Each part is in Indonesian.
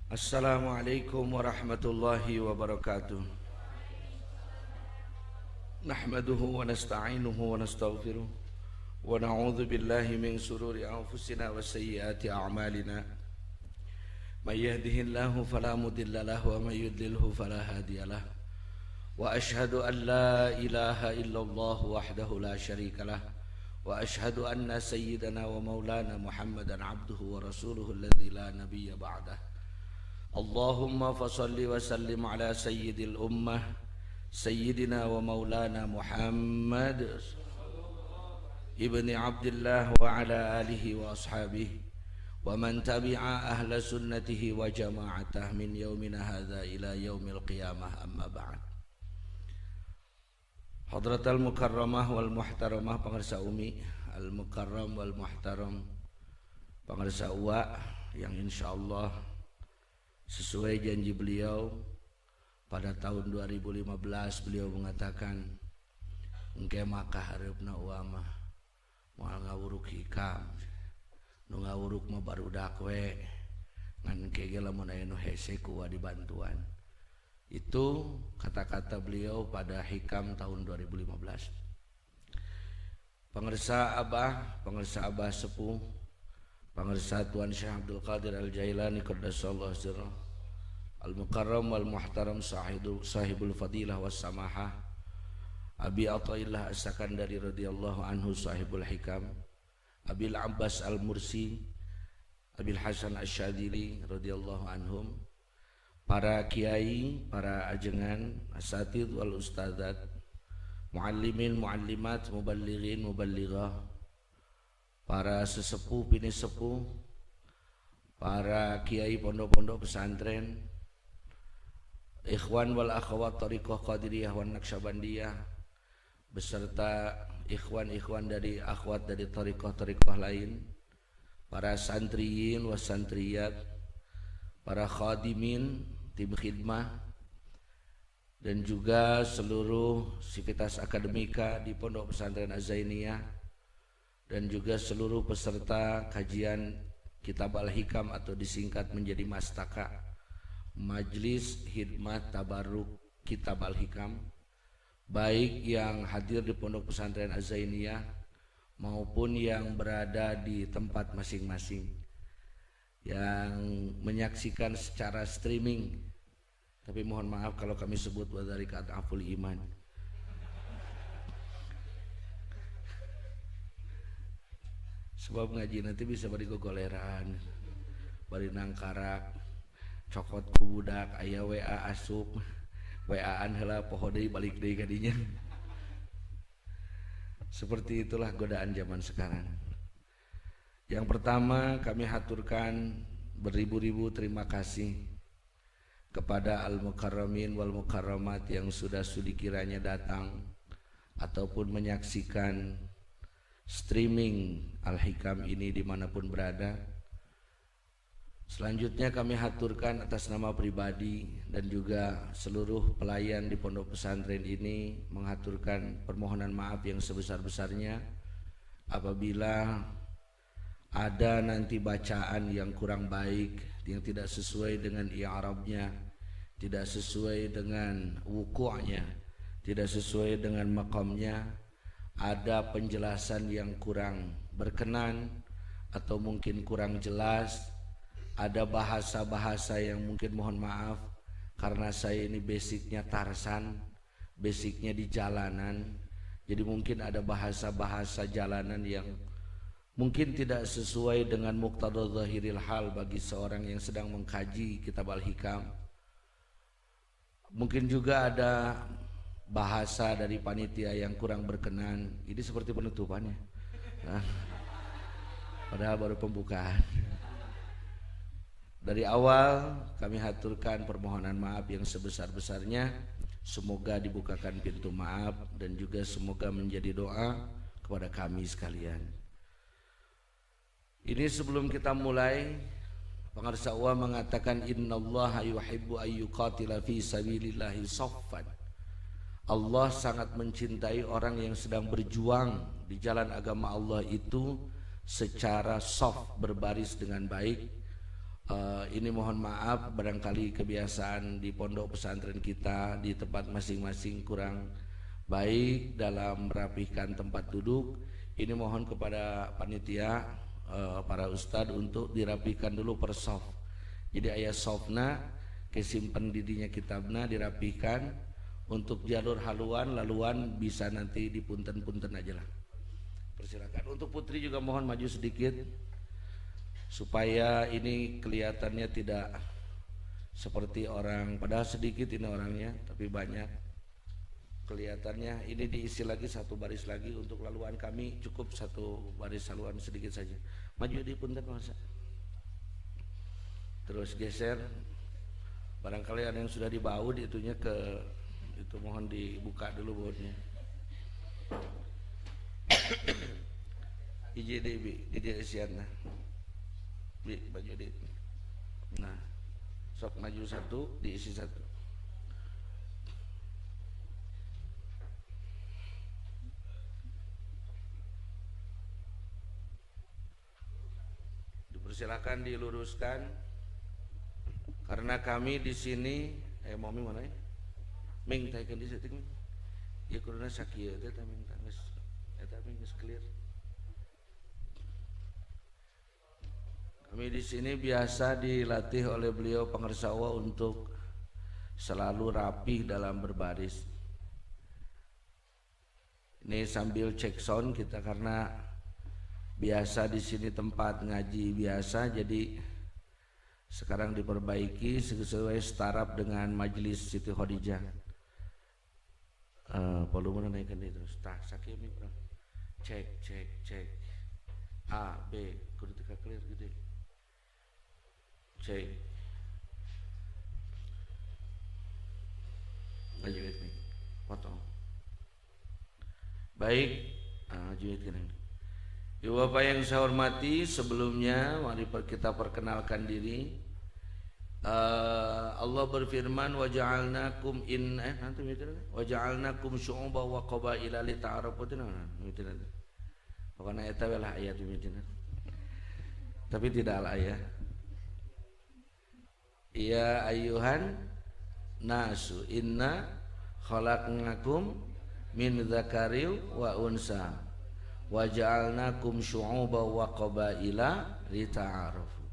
Assalamualaikum warahmatullahi wabarakatuh. Nahmaduhu wa nasta'inuhu wa nastaghfiruh wa na'udzu billahi min shururi anfusina wa sayyiati a'malina. May yahdihillahu fala mudilla lahu wa may yudlilhu fala hadiyalah. Wa ashhadu an la ilaha illallah wahdahu la syarika lah. Wa ashhadu anna sayyidana wa maulana Muhammadan abduhu wa rasuluhu alladzi la nabiyya ba'dah. Allahumma fasalli wa sallim ala sayyidil ummah sayyidina wa maulana Muhammad ibni Abdullah wa ala alihi wa ashabihi wa man tabi'a ahla sunnatihi wa jama'atah min yaumina hadza ila yaumil qiyamah, amma ba'd. Hadratal mukarramah wal muhtaramah, pangarsa umi al mukarram wal muhtaram, pangarsa uwa yang insyaallah sesuai janji beliau pada tahun 2015 beliau mengatakan engke maka hareupna uama moal ngawuruk hikam nu ngawuruk mah barudak we ngan engke ge lamun aya nu hese ku dibantuan. Itu kata-kata beliau pada hikam tahun 2015. Pangarsa Abah sepuh, pangarsa Tuan Syekh Abdul Qadir Al-Jailani qaddasallahu sirrah, Al-Mukarram wal Muhtaram sahibul fadilah was samahah, Abi Athaillah As-Sakandari radhiyallahu anhu sahibul hikam, Abil Abbas Al-Mursi, Abil Hasan Asy-Syadzili radhiyallahu anhum, para kiai, para ajengan, asatidz wal ustadzat, muallimin, muallimat, muballighin, muballighah, para sesepuh, bini sepuh, para kiai pondok-pondok pesantren, ikhwan wal akhwat thariqah qadiriyah wan naqsyabandiyah, beserta ikhwan-ikhwan dari akhwat dari thariqah-thariqah lain, para santriyin was santriyat, para khadimin, tim khidmah, dan juga seluruh sivitas akademika di Pondok Pesantren Az-Zainiyah, dan juga seluruh peserta kajian Kitab Al-Hikam atau disingkat menjadi Mastaka, Majlis Hidmat Tabarruk Kitab Al-Hikam, baik yang hadir di Pondok Pesantren Az-Zainiyah maupun yang berada di tempat masing-masing, yang menyaksikan secara streaming. Tapi mohon maaf kalau kami sebut wadzalika ad'aful iman. Sebab ngaji nanti bisa bari gogoleran, bari nangkarak, cokot ku budak, aya WA asup, WA-an heula poho deui balik deui ka dinya. Seperti itulah godaan zaman sekarang. Yang pertama kami haturkan beribu-ribu terima kasih kepada al-mukarramin wal mukarramat yang sudah sudi kiranya datang ataupun menyaksikan streaming Al-Hikam ini dimanapun berada. Selanjutnya kami haturkan atas nama pribadi dan juga seluruh pelayan di pondok pesantren ini menghaturkan permohonan maaf yang sebesar-besarnya apabila ada nanti bacaan yang kurang baik, yang tidak sesuai dengan i'rabnya, tidak sesuai dengan wuku'nya, tidak sesuai dengan maqamnya, ada penjelasan yang kurang berkenan atau mungkin kurang jelas, ada bahasa-bahasa yang mungkin mohon maaf karena saya ini basicnya Tarsan, basicnya di jalanan, jadi mungkin ada bahasa-bahasa jalanan yang mungkin tidak sesuai dengan muqtada zahiril hal bagi seorang yang sedang mengkaji kitab Al-Hikam. Mungkin juga ada bahasa dari panitia yang kurang berkenan. Ini seperti penutupannya. Nah, padahal baru pembukaan. Dari awal kami haturkan permohonan maaf yang sebesar-besarnya. Semoga dibukakan pintu maaf dan juga semoga menjadi doa kepada kami sekalian. Ini sebelum kita mulai, pangarsa uwa mengatakan innallaha yuhibbu ayyuqatila fi sabilillahi saffan. Allah sangat mencintai orang yang sedang berjuang di jalan agama Allah itu secara soft, berbaris dengan baik. Ini mohon maaf barangkali kebiasaan di pondok pesantren kita di tempat masing-masing kurang baik dalam merapikan tempat duduk. Ini mohon kepada panitia para ustadz untuk dirapikan dulu per soft. Jadi ayat softna kesimpan didinya kitabna dirapikan. Untuk jalur haluan laluan bisa nanti dipunten-punten aja lah. Persilakan. Untuk putri juga mohon maju sedikit supaya ini kelihatannya tidak seperti orang, padahal sedikit ini orangnya tapi banyak. Kelihatannya ini diisi lagi satu baris lagi. Untuk laluan kami cukup satu baris haluan sedikit saja. Maju di punten masa. Terus geser. Barangkali ada yang sudah dibaut itunya ke itu, mohon dibuka dulu bautnya. IJD isianna. Bi baju di. Nah, sok maju satu diisi satu. Silakan diluruskan karena kami di sini momi mana ya? Ming taikeun di setting. Ya kuruna sakieu teh teh ming geus eta ming geus clear. Kami di sini biasa dilatih oleh beliau Pangersawa untuk selalu rapih dalam berbaris. Ini sambil cek sound kita karena biasa di sini tempat ngaji biasa, jadi sekarang diperbaiki sesuai startup dengan majelis Siti Khadijah. Volume naikkan itu, start sakit mikro, cek A B kudu teka clear gede, cek majelis nih, potong, baik, majelis ini. Ibu Bapak yang saya hormati, sebelumnya mari kita perkenalkan diri. Allah berfirman waja'alnakum waja'alnakum syu'uban wa qabaila lita'arafu. Pokoknya eta we lah ayat mitina. Tapi tidak al ayat. Ya ayyuhan nasu inna khalaqnakum min dzakarin wa unsa wa ja'alnakum syu'uban wa qabaila lita'arafu.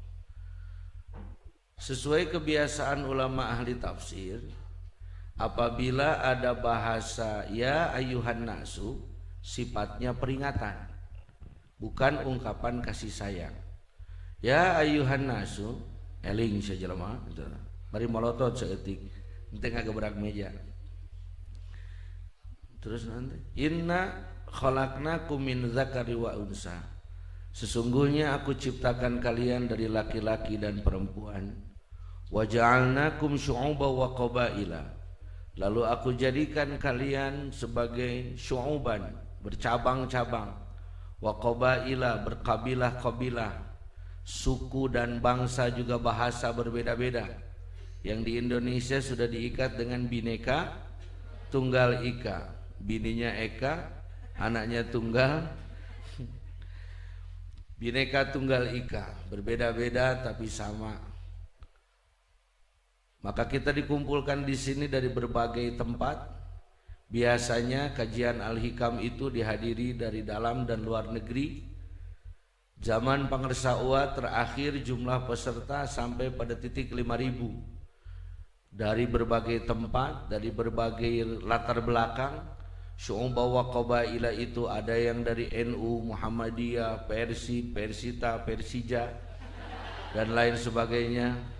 Sesuai kebiasaan ulama ahli tafsir, apabila ada bahasa ya ayyuhan nasu, sifatnya peringatan, bukan ungkapan kasih sayang. Ya ayyuhan nasu, eling sajelema gitu. Bari molotot saeutik, henteu ngagebrak meja. Terus nanti inna khalaqnakum min dzakari wa unsa. Sesungguhnya aku ciptakan kalian dari laki-laki dan perempuan. Wa ja'alnakum syu'uban wa qabaila. Lalu aku jadikan kalian sebagai syu'uban, bercabang-cabang, wa qabaila, berkabilah-kabilah, suku dan bangsa juga bahasa berbeda-beda. Yang di Indonesia sudah diikat dengan Bhinneka Tunggal Ika. Bininya Eka, anaknya tunggal. Bhinneka Tunggal Ika, berbeda-beda tapi sama. Maka kita dikumpulkan di sini dari berbagai tempat. Biasanya kajian Al-Hikam itu dihadiri dari dalam dan luar negeri. Zaman Pangersawa terakhir jumlah peserta sampai pada titik 5.000 dari berbagai tempat, dari berbagai latar belakang. Syu'uban wa qabaila itu ada yang dari NU, Muhammadiyah, Persi, Persita, Persija dan lain sebagainya.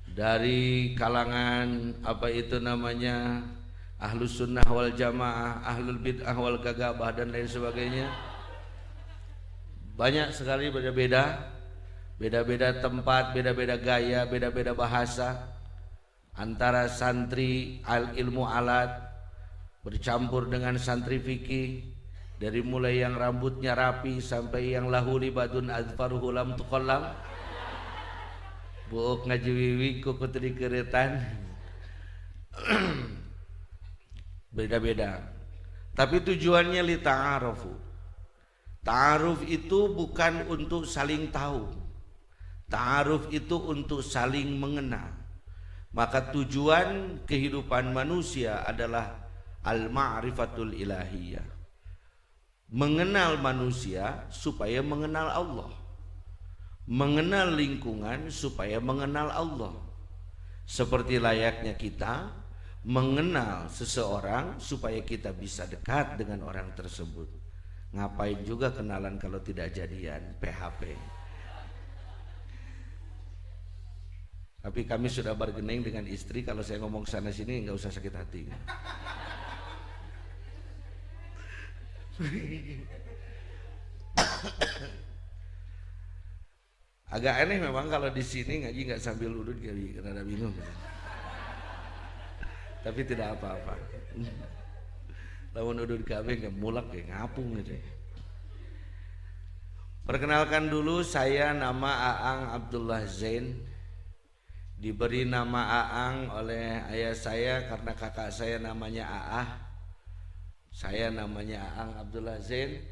Dari kalangan apa itu namanya Ahlus Sunnah wal Jamaah, Ahlul Bid'ah wal Gagabah dan lain sebagainya. Banyak sekali beda-beda, beda-beda tempat, beda-beda gaya, beda-beda bahasa. Antara santri ilmu alat bercampur dengan santri fikih, dari mulai yang rambutnya rapi sampai yang lahu libadun azfaruhu lam tuqallam, buuk ngajiwiwi kuku tadi keretan. Beda-beda, tapi tujuannya li ta'arufu. Ta'aruf itu bukan untuk saling tahu, Ta'aruf itu untuk saling mengenal. Maka tujuan kehidupan manusia adalah al-ma'rifatul ilahiyah. Mengenal manusia supaya mengenal Allah. Mengenal lingkungan supaya mengenal Allah. Seperti layaknya kita mengenal seseorang supaya kita bisa dekat dengan orang tersebut. Ngapain juga kenalan kalau tidak jadian, PHP. Tapi kami sudah bargaining dengan istri, kalau saya ngomong sana sini nggak usah sakit hati. Agak aneh memang kalau di sini ngaji nggak sambil udut, rada bingung. Tapi tidak apa-apa. Lawan udut kabeh nggak mulak kayak ngapung gitu. Perkenalkan dulu, saya nama Aang Abdullah Zain. Diberi nama Aang oleh ayah saya karena kakak saya namanya Aah. Saya namanya Aang Abdullah Zain.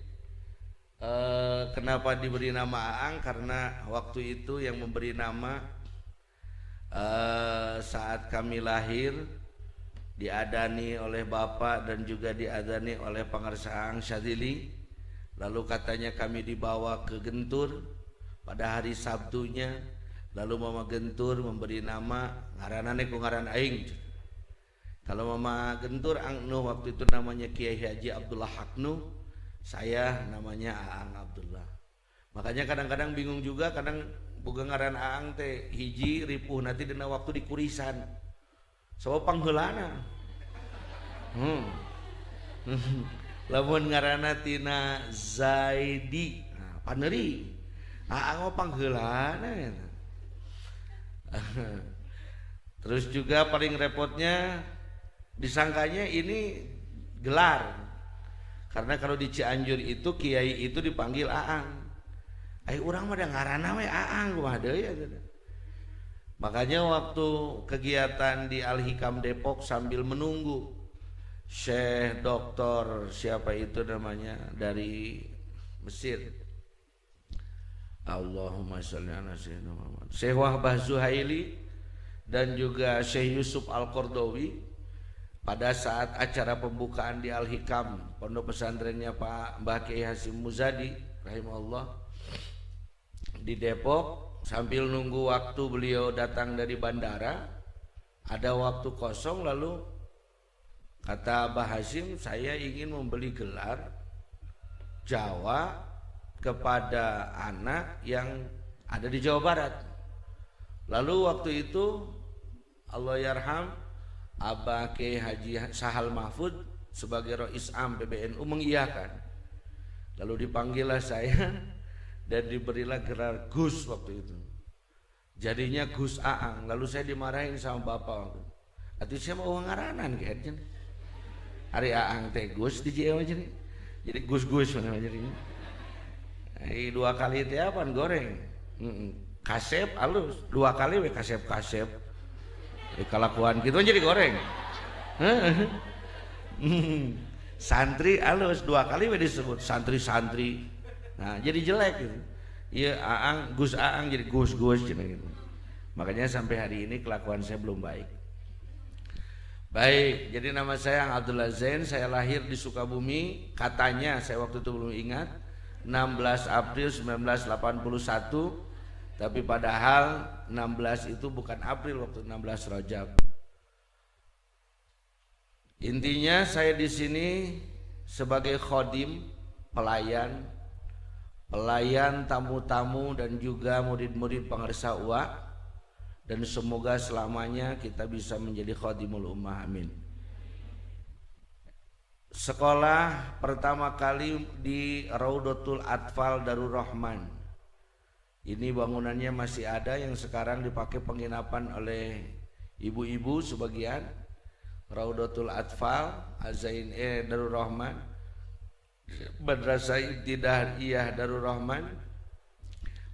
Kenapa diberi nama Aang? Karena waktu itu yang memberi nama saat kami lahir diadani oleh bapak dan juga diadani oleh Pangarsa Aang Syadili. Lalu katanya kami dibawa ke Gentur pada hari Sabtunya. Lalu Mama Gentur memberi nama ngaranane ku ngaran aing. Kalau Mama Gentur Angnu waktu itu namanya Kiai Haji Abdullah Haknu, saya namanya Aang Abdullah. Makanya kadang-kadang bingung juga, kadang boga ngaran Aang teh hiji ripuh nanti dina waktu dikurisan. Sawa pangheulana. Lamun ngaranna tina Zaidi, nah, paneuri. Aang mah pangheulana ya. Terus juga paling repotnya disangkanya ini gelar. Karena kalau di Cianjur itu kiai itu dipanggil Aang. Urang mah da ngaranna we Aang kumaha deui ya. Makanya waktu kegiatan di Al-Hikam Depok sambil menunggu Syekh Doktor siapa itu namanya dari Mesir. Allahumma sholli ala sayyidina Muhammad. Syekh Wahbah Zuhaili dan juga Syekh Yusuf Al-Qardawi pada saat acara pembukaan di Al-Hikam pondok pesantrennya Pak Mbah Kiai Hasyim Muzadi rahimahullah di Depok, sambil nunggu waktu beliau datang dari bandara, ada waktu kosong, lalu kata Mbah Hasyim, saya ingin membeli gelar Jawa kepada anak yang ada di Jawa Barat. Lalu waktu itu Allah yarham Abah Kiai Haji Sahal Mahfud sebagai Rois Am PBNU mengiyakan. Lalu dipanggillah saya dan diberilah gelar Gus waktu itu. Jadinya Gus Aang. Lalu saya dimarahin sama bapak waktu. Atuh saya mau ngaranan kayaknya. Hari Aang teh Gus di Jawa jadi. Jadi Gus-Gus mana jadi. Dua kali teh apaan goreng. Kasep alus, dua kali we kasep-kasep. Kelakuan gitu jadi goreng. Santri alus, dua kali we disebut santri-santri. Nah, jadi jelek gitu. Iya Aang, Gus Aang jadi Gus-Gus gitu. Makanya sampai hari ini kelakuan saya belum baik. Baik, jadi nama saya Abdullah Zain, saya lahir di Sukabumi, katanya saya waktu itu belum ingat 16 April 1981. Tapi padahal 16 itu bukan April, waktu 16 Rajab. Intinya saya di sini sebagai khodim, pelayan tamu-tamu dan juga murid-murid Pangarsa UA, dan semoga selamanya kita bisa menjadi khadimul ummah, amin. Sekolah pertama kali di Raudatul Atfal Darur Rahman. Ini bangunannya masih ada, yang sekarang dipakai penginapan oleh ibu-ibu sebagian. Raudatul Atfal Azain Darur Rahman, Madrasah Ibtidaiyah Darur Rahman,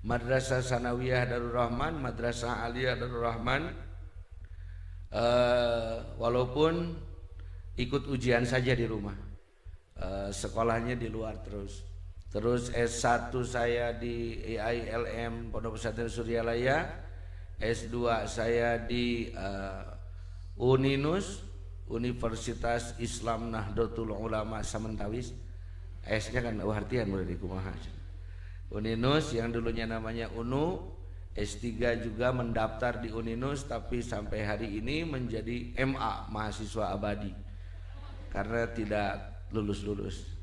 Madrasah Sanawiyah Darur Rahman, Madrasah Aliyah Darur Rahman. Walaupun ikut ujian saja di rumah, sekolahnya di luar terus. Terus S1 saya di IILM Pondok Pesantren Suryalaya, S2 saya di UNINUS, Universitas Islam Nahdlatul Ulama Samentawis. S-nya kan artian boleh dikumaha. UNINUS yang dulunya namanya UNU, S3 juga mendaftar di UNINUS tapi sampai hari ini menjadi MA, mahasiswa abadi, karena tidak lulus-lulus.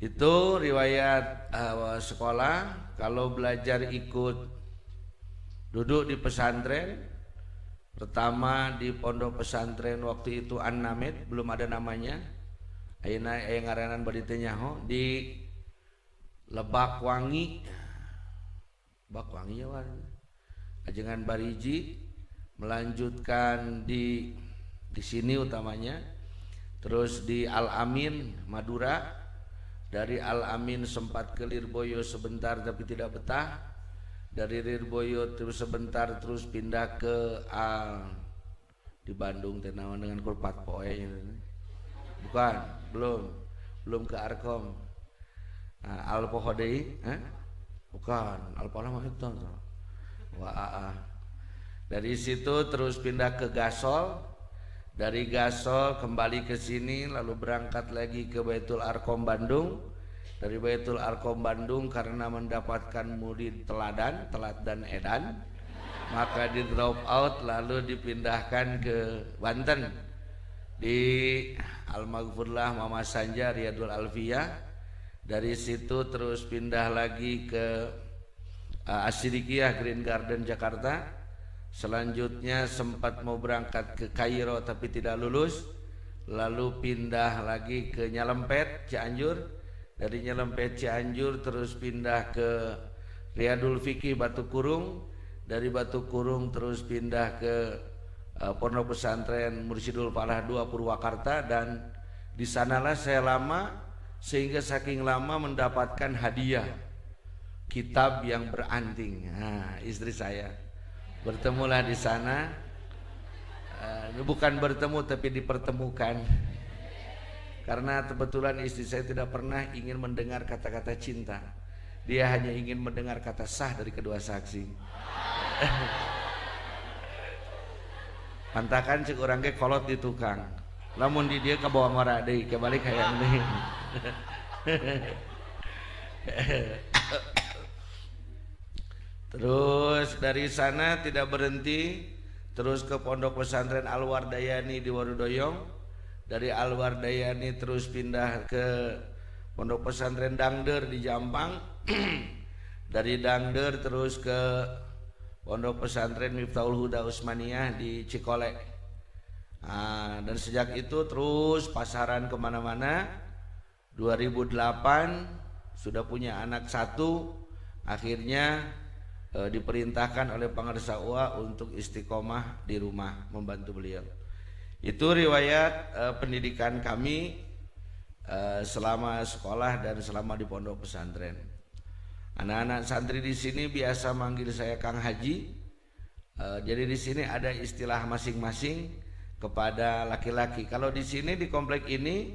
Itu riwayat sekolah. Kalau belajar ikut duduk di pesantren, pertama di pondok pesantren waktu itu An-Namid, belum ada namanya. Ayeuna aya ngaranan bari teu nyaho di Lebak Wangi. Lebak Wangi ya warna. Ajengan Bariji, melanjutkan di sini utamanya. Terus di Al-Amin Madura. Dari Al-Amin sempat ke Lirboyo sebentar tapi tidak betah. Dari Lirboyo terus sebentar terus pindah ke di Bandung tenawan dengan Kurpat Poe. Bukan, belum ke Arkom. Al-Pohodei, bukan, Al-Polah mah itu. Dari situ terus pindah ke Gasol. Dari Gasol kembali ke sini, lalu berangkat lagi ke Baitul Arkom Bandung. Dari Baitul Arkom Bandung karena mendapatkan murid telat dan edan, maka di drop out lalu dipindahkan ke Banten di Al-Maghfurlah Mama Sanja Riyadul Alfiyah. Dari situ terus pindah lagi ke Asyidikiyah Green Garden Jakarta. Selanjutnya sempat mau berangkat ke Kairo tapi tidak lulus, lalu pindah lagi ke Nyalempet Cianjur. Dari Nyalempet Cianjur terus pindah ke Riyadul Fikih Batu Kurung. Dari Batu Kurung terus pindah ke Pondok Pesantren Mursyidul Falah II Purwakarta, dan di sanalah saya lama, sehingga saking lama mendapatkan hadiah kitab yang beranting. Istri saya bertemulah di sana, bukan bertemu tapi dipertemukan, karena kebetulan istri saya tidak pernah ingin mendengar kata-kata cinta, dia hanya ingin mendengar kata sah dari kedua saksi. Pantakan cek orang ke kolot di tukang, lamun di dia ke bawah marah deh kebalik kayak ini. Terus dari sana tidak berhenti, terus ke Pondok Pesantren Al-Wardayani di Warudoyong. Dari Al-Wardayani terus pindah ke Pondok Pesantren Dangder di Jampang. Dari Dangder terus ke Pondok Pesantren Miftahul Huda Usmaniyah di Cikole. Dan sejak itu terus pasaran kemana-mana. 2008 sudah punya anak satu, akhirnya diperintahkan oleh Pangarsa UA untuk istiqomah di rumah membantu beliau. Itu riwayat pendidikan kami selama sekolah dan selama di pondok pesantren. Anak-anak santri di sini biasa manggil saya Kang Haji. Jadi di sini ada istilah masing-masing kepada laki-laki. Kalau di sini di komplek ini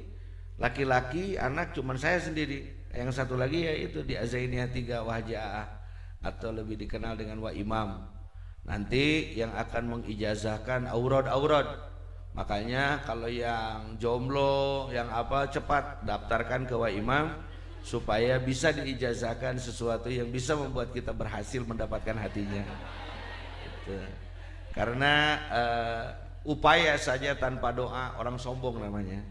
laki-laki anak cuma saya sendiri. Yang satu lagi yaitu di Azainiyah 3 Wahja'ah, atau lebih dikenal dengan Wa Imam. Nanti yang akan mengijazahkan aurad-aurad. Makanya kalau yang jomblo, yang apa, cepat daftarkan ke Wa Imam supaya bisa diijazahkan sesuatu yang bisa membuat kita berhasil mendapatkan hatinya. Gitu. Karena upaya saja tanpa doa orang sombong namanya.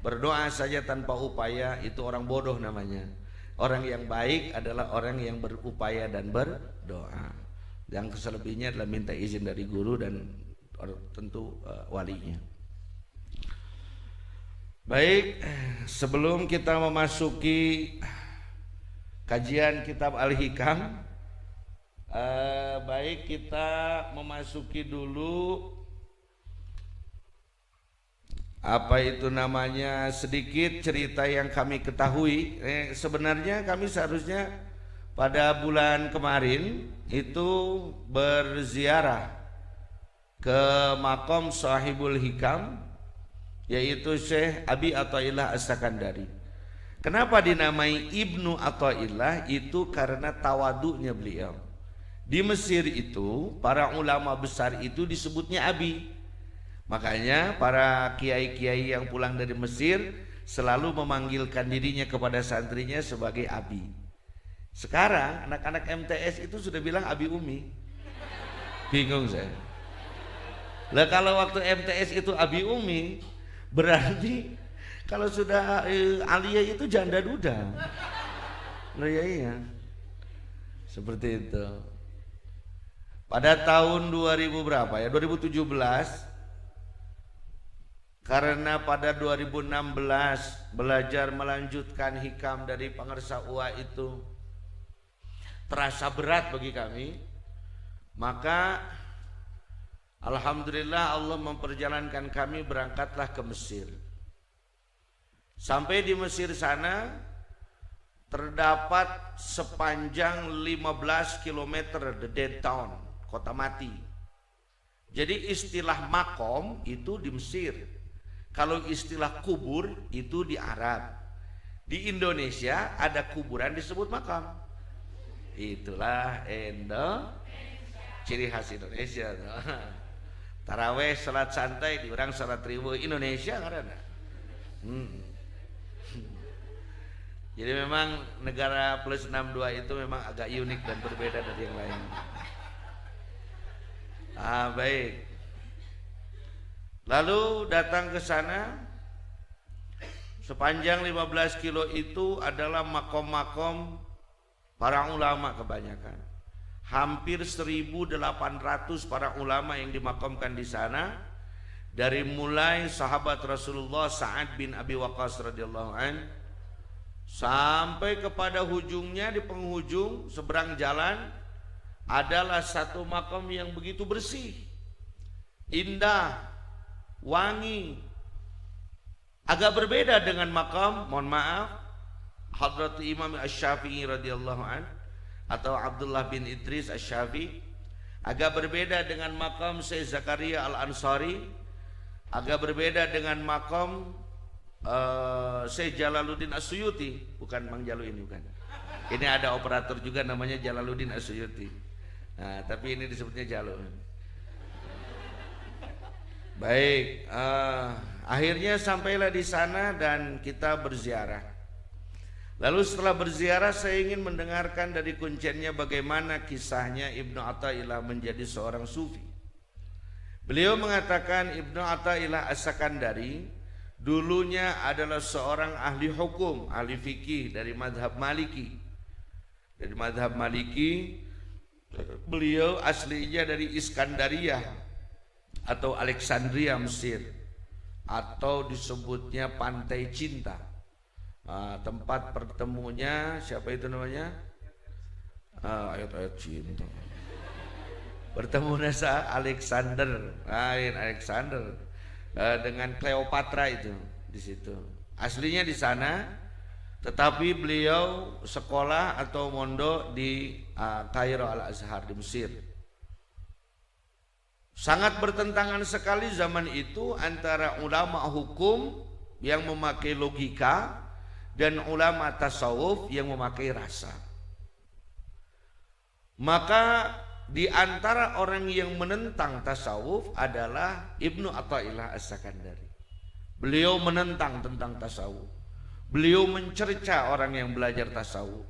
Berdoa saja tanpa upaya itu orang bodoh namanya. Orang yang baik adalah orang yang berupaya dan berdoa. Yang selebihnya adalah minta izin dari guru dan tentu walinya. Baik, sebelum kita memasuki kajian kitab Al-Hikam, baik kita memasuki dulu apa itu namanya sedikit cerita yang kami ketahui. Sebenarnya kami seharusnya pada bulan kemarin itu berziarah ke makom Sahibul Hikam, yaitu Syekh Abi Athaillah As-Sakandari. Kenapa dinamai Ibnu Athaillah? Itu karena tawaduknya beliau. Di Mesir itu para ulama besar itu disebutnya abi. Makanya para kiai-kiai yang pulang dari Mesir selalu memanggilkan dirinya kepada santrinya sebagai abi. Sekarang anak-anak MTS itu sudah bilang abi umi. Bingung saya. Lah kalau waktu MTS itu abi umi, berarti kalau sudah alia itu janda duda. Loh ya iya. Seperti itu. Pada tahun 2000 berapa ya? 2017. Karena pada 2016 belajar melanjutkan hikam dari Pangersa Uwa itu terasa berat bagi kami, maka alhamdulillah Allah memperjalankan kami berangkatlah ke Mesir. Sampai di Mesir sana terdapat sepanjang 15 km the dead town, kota mati. Jadi istilah makom itu di Mesir. Kalau istilah kubur itu di Arab. Di Indonesia ada kuburan disebut makam. Itulah ciri khas Indonesia. Taraweh salat santai di orang salat ribu Indonesia karena. Jadi memang negara plus 62 itu memang agak unik dan berbeda dari yang lain. Baik. Lalu datang ke sana, sepanjang 15 kilo itu adalah makom-makom para ulama kebanyakan. Hampir 1.800 para ulama yang dimakamkan di sana, dari mulai sahabat Rasulullah Sa'ad bin Abi Waqqas radhiyallahu anhu sampai kepada hujungnya, di penghujung seberang jalan adalah satu makam yang begitu bersih, indah, wangi. Agak berbeda dengan makam, mohon maaf, Hadrat Imam Asy-Syafi'i radhiyallahu an atau Abdullah bin Idris Asy-Syafi'i. Agak berbeda dengan makam Syekh Zakaria Al-Ansari. Agak berbeda dengan makam Syekh Jalaluddin As-Suyuti. Bukan Mang Jalu ini, bukan. Ini ada operator juga namanya Jalaluddin As-Suyuti. Nah, tapi ini disebutnya Jalu. Baik, akhirnya sampailah di sana dan kita berziarah. Lalu setelah berziarah saya ingin mendengarkan dari kunciannya bagaimana kisahnya Ibnu Athaillah menjadi seorang sufi. Beliau mengatakan Ibnu Athaillah As-Sakandari dulunya adalah seorang ahli hukum, ahli fikih dari madhab Maliki. Dari madhab Maliki, beliau aslinya dari Iskandariyah atau Alexandria Mesir, atau disebutnya Pantai Cinta. Tempat pertemunya siapa itu namanya? Ayat-ayat cinta. Bertemu nasa Alexander dengan Cleopatra itu di situ. Aslinya di sana, tetapi beliau sekolah atau mondok di Kairo Al-Azhar di Mesir. Sangat bertentangan sekali zaman itu antara ulama hukum yang memakai logika dan ulama tasawuf yang memakai rasa. Maka di antara orang yang menentang tasawuf adalah Ibnu Athaillah As-Sakandari. Beliau menentang tentang tasawuf. Beliau mencerca orang yang belajar tasawuf.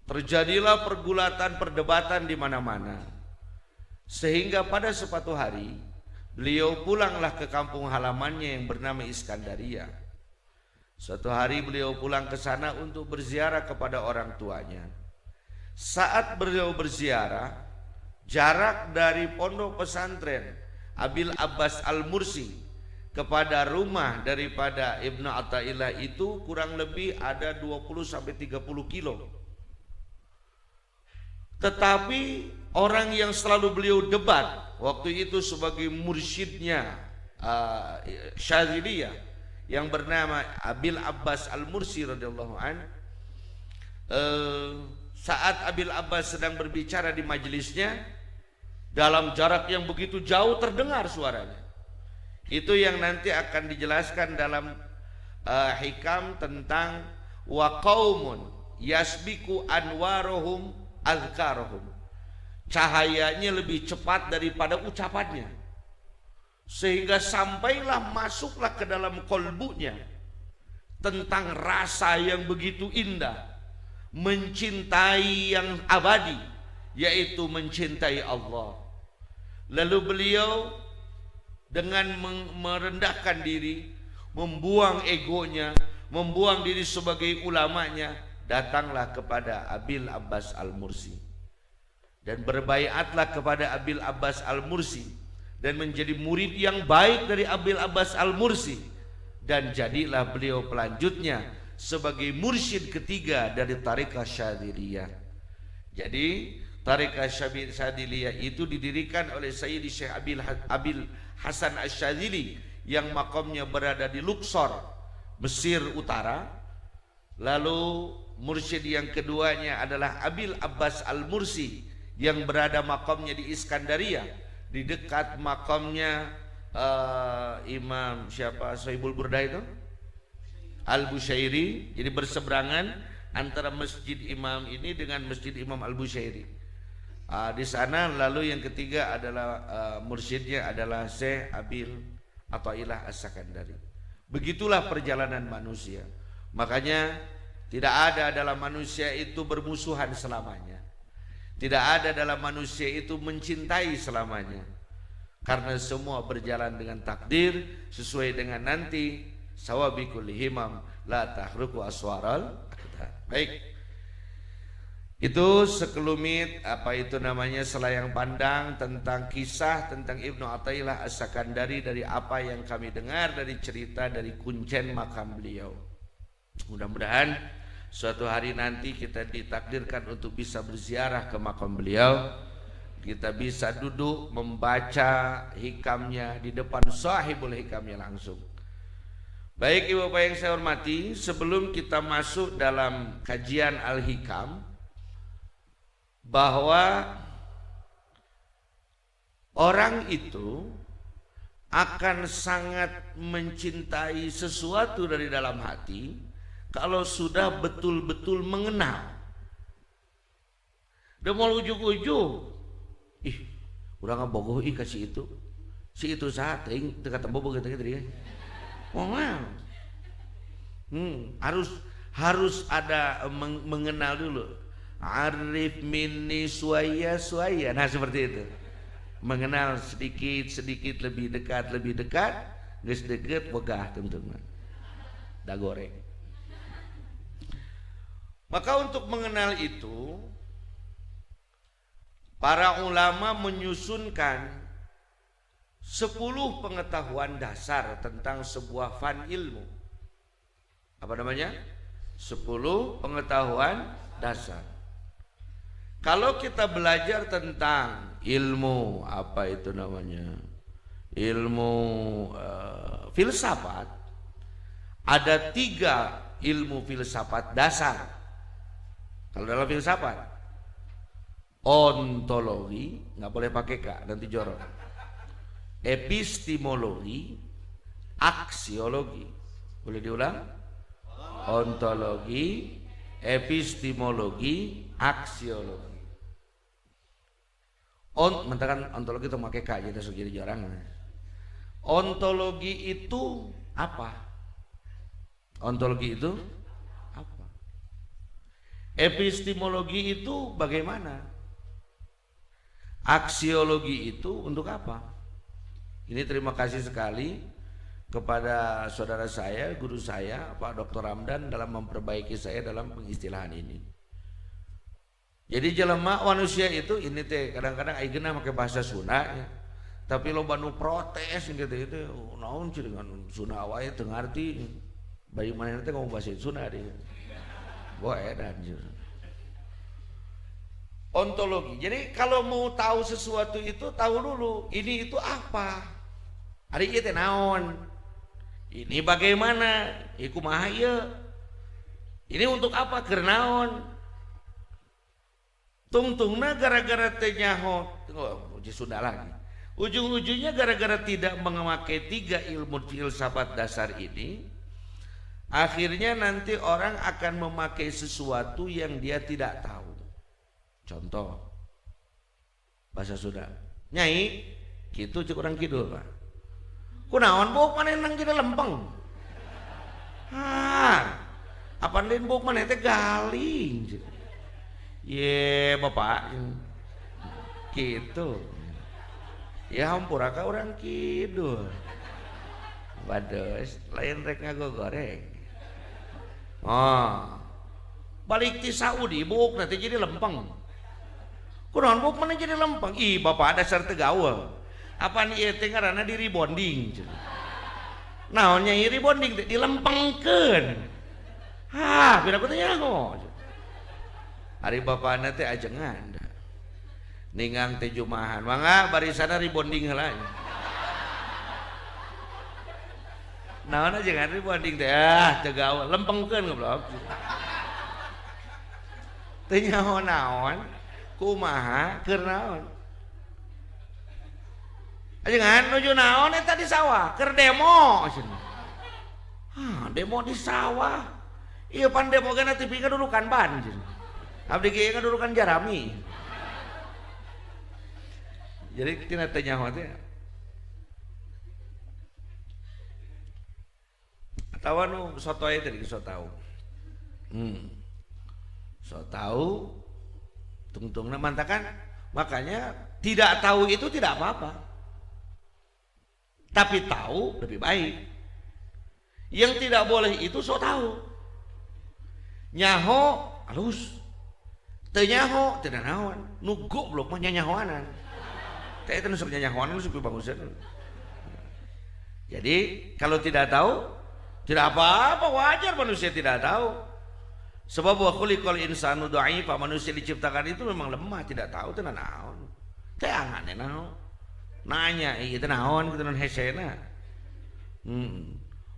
Terjadilah pergulatan perdebatan di mana-mana. Sehingga pada suatu hari beliau pulanglah ke kampung halamannya yang bernama Iskandaria. Suatu hari beliau pulang ke sana untuk berziarah kepada orang tuanya. Saat beliau berziarah, jarak dari pondok pesantren Abil Abbas Al-Mursi kepada rumah daripada Ibnu Athaillah itu kurang lebih ada 20-30 kilo. Tetapi orang yang selalu beliau debat waktu itu sebagai mursyidnya Syadziliyah yang bernama Abil Abbas Al-Mursi radhiyallahu an, saat Abil Abbas sedang berbicara di majelisnya, dalam jarak yang begitu jauh terdengar suaranya. Itu yang nanti akan dijelaskan dalam hikam tentang wa qaumun yasbiku anwaruhum azkaruhum, cahayanya lebih cepat daripada ucapannya, sehingga sampailah masuklah ke dalam kolbunya tentang rasa yang begitu indah, mencintai yang abadi, yaitu mencintai Allah. Lalu beliau dengan merendahkan diri, membuang egonya, membuang diri sebagai ulamanya, datanglah kepada Abil Abbas Al-Mursi dan berbaiatlah kepada Abil Abbas Al-Mursi dan menjadi murid yang baik dari Abil Abbas Al-Mursi, dan jadilah beliau pelanjutnya sebagai mursyid ketiga dari Tariqah Syadziliyah. Jadi Tariqah Syadziliyah itu didirikan oleh Sayyidi Syekh Abil Hasan Asy-Syadzili yang makamnya berada di Luxor, Mesir Utara. Lalu mursyid yang keduanya adalah Abil Abbas Al-Mursi yang berada makamnya di Iskandaria, di dekat makamnya Imam siapa, Sohibul Burdah itu, Al-Bushairi. Jadi berseberangan antara masjid Imam ini dengan masjid Imam Al-Bushairi. Di sana. Lalu yang ketiga adalah mursyidnya adalah Syekh Abil Athaillah As-Sakandari. Begitulah perjalanan manusia. Makanya tidak ada dalam manusia itu bermusuhan selamanya. Tidak ada dalam manusia itu mencintai selamanya. Karena semua berjalan dengan takdir sesuai dengan nanti sawabikul himam la tahruku aswaral akta. Baik. Itu sekelumit selayang pandang tentang kisah tentang Ibnu Athaillah As-Sakandari dari apa yang kami dengar dari cerita dari kuncen makam beliau. Mudah-mudahan suatu hari nanti kita ditakdirkan untuk bisa berziarah ke makam beliau. Kita bisa duduk membaca hikamnya di depan sahibul hikamnya langsung. Baik ibu bapak yang saya hormati, sebelum kita masuk dalam kajian Al-Hikam, bahwa orang itu akan sangat mencintai sesuatu dari dalam hati kalau sudah betul-betul mengenal. Udah mau ujung-ujung, udah nggak bogoh kasih itu, si itu saat ting dekat bogoh gitu ya. Harus ada mengenal dulu. Arif minni suaya. Nah seperti itu. Mengenal sedikit lebih dekat, geus deket wegah tentunya. Da goreng. Maka untuk mengenal itu, para ulama menyusunkan 10 pengetahuan dasar tentang sebuah fan ilmu. Apa namanya? 10 pengetahuan dasar. Kalau kita belajar tentang ilmu, apa itu namanya? Ilmu filsafat, ada 3 ilmu filsafat dasar. Kalau dalam filsafat, ontologi, nggak boleh pakai K, nanti jorok. Epistemologi, aksiologi. Boleh diulang? Ontologi, epistemologi, aksiologi. Mentakan ontologi itu pakai K, jadi jadi jarang. Ontologi itu apa? Ontologi itu apa? Epistemologi itu bagaimana? Aksiologi itu untuk apa? Ini terima kasih sekali kepada saudara saya, guru saya, Pak Dr. Ramdan dalam memperbaiki saya dalam pengistilahan ini. Jadi jelema manusia itu ini teh kadang-kadang ayeuna make bahasa Sunda ya. Tapi lo banu protes gitu itu naon sih dengan Sunda wae teu ngarti. Bari manehna teh ngomong bahasa Sunda deh. Boe anjir. Ontologi. Jadi kalau mau tahu sesuatu itu tahu dulu ini itu apa. Ari ieu teh naon? Ini bagaimana? Iku kumaha ieu? Ini untuk apa? Keur naon? Tungtungna gara-gara teh nyaho, Sunda lagi. Ujung-ujungnya gara-gara tidak memakai 3 ilmu filsafat dasar ini, Akhirnya nanti orang akan memakai sesuatu yang dia tidak tahu. Contoh, bahasa Sunda, Nyai, gitu cek orang kidul Pak. Kunaon buk mana nang jadi lempeng? Apa nen buk mana teh galing? Ye bapak, gitu. Ya hampura ka orang kidul. Waduh, lain rek ngagogoreng. Balik ti Saudi buk nanti jadi lempeng. Kunaon buk mana jadi lempeng? Ih bapak dasar tegawa. Apa nih teh ngaranna di rebonding. Naonnya rebonding teh dilempengkeun. Bila ku teh nyaho. Hari bapana teh ajengan. Ningang teh jumahan. Mangga barisana rebonding heula. Naon ajengan rebonding teh tegawa lempengkeun goblok. Teu nyaho naon. Kumaha keur naon? Ajengan nuju naon eta di sawah keur demo. Demo di sawah. Ieu pan demo gana TV kadudukan ban. Abdi ge kadudukan Jarami. Jadi tina teh nyaho teh. Atawa nu sotoy teh so tahu. So tahu tungtungna mantakan. Makanya tidak tahu itu tidak apa-apa. Tapi tahu lebih baik. Yang tidak boleh itu so tahu. Nyaho halus. Teu nyaho teu naon. Nu goblok mah nyanyahoanan. Teh itu nu sok nyanyahoanan sok bangusan. Jadi kalau tidak tahu tidak apa-apa, wajar manusia tidak tahu. Sebab wa khuliqal insanu dha'ifa, manusia diciptakan itu memang lemah, tidak tahu teu naon. Teh angane naon. Nanya ieu teh naon kitu naon hesena.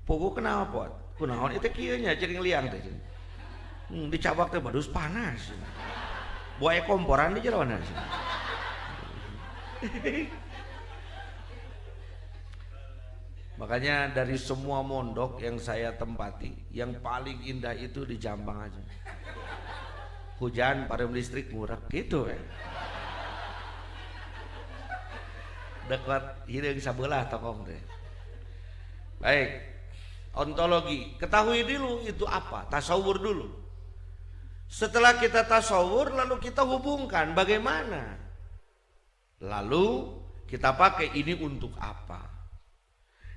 Pokok kenapa pot? Kunaon itu kieu nya cering liang teh. Dicabak teh badus panas. Buaya komporan di jerawana. Makanya dari semua mondok yang saya tempati, yang paling indah itu di Jambang aja. Hujan, padam listrik murah gitu dekat hideung sabelah tokong teh. Baik, ontologi. Ketahui dulu itu apa, tasawur dulu. Setelah kita tasawur lalu kita hubungkan bagaimana. Lalu kita pakai ini untuk apa.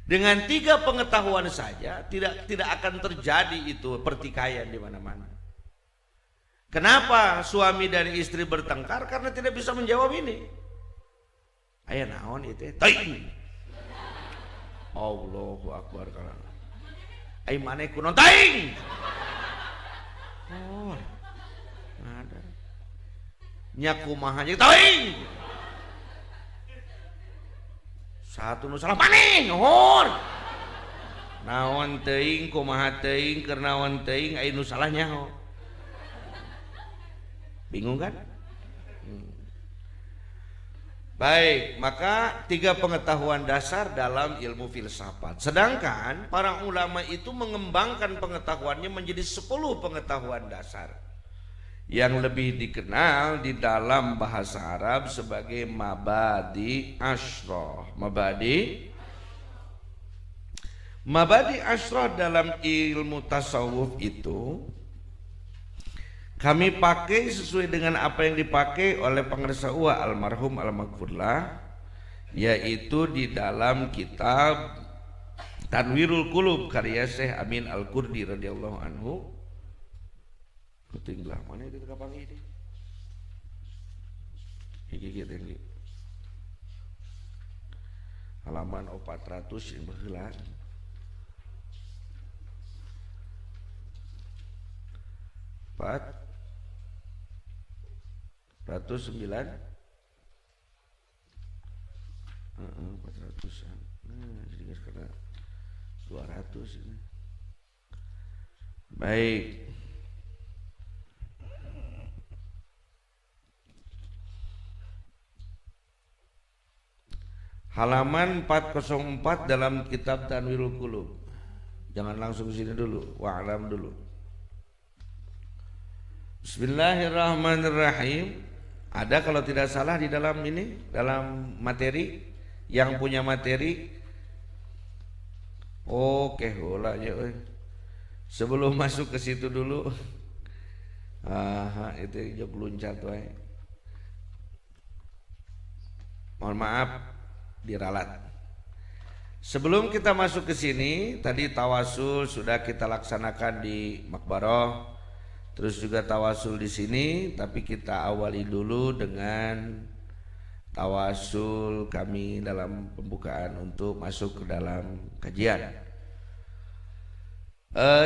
Dengan 3 pengetahuan saja tidak akan terjadi itu pertikaian di mana-mana. Kenapa suami dan istri bertengkar? Karena tidak bisa menjawab ini. Aya naon itu? Taing. Allahu Akbar. Ai maneh kunaon taing? Oh. Ada. Nya kumaha jeung taing. Satu nu salah maneh nuhun. Naon teuing kumaha teuing keur naon teuing aya nu salah nyaho. Bingung kan? Baik, maka 3 pengetahuan dasar dalam ilmu filsafat. Sedangkan para ulama itu mengembangkan pengetahuannya menjadi 10 pengetahuan dasar yang lebih dikenal di dalam bahasa Arab sebagai mabadi asyrah. Mabadi asyrah dalam ilmu tasawuf itu kami pakai sesuai dengan apa yang dipakai oleh pengarsa uwa almarhum al-maghfurlah, yaitu di dalam kitab Tanwirul Qulub karya Syekh Amin Al-Qurdi radhiyallahu anhu. Ketinggalan mana itu kapan ini? Iki tinggi. Halaman 400 yang baheula. 409 400-an. Jadi sekarang 200 ini. Baik. Halaman 404 dalam kitab Tanwirul Qulub. Jangan langsung sini dulu, wa'lam dulu. Bismillahirrahmanirrahim. Ada kalau tidak salah di dalam ini, dalam materi, yang punya materi. Oke, ulanya. Sebelum masuk ke situ dulu. Itu jok luncat wae. Mohon maaf diralat. Sebelum kita masuk ke sini, tadi tawasul sudah kita laksanakan di Makbaroh. Terus juga tawasul di sini, tapi kita awali dulu dengan tawasul kami dalam pembukaan untuk masuk ke dalam kajian.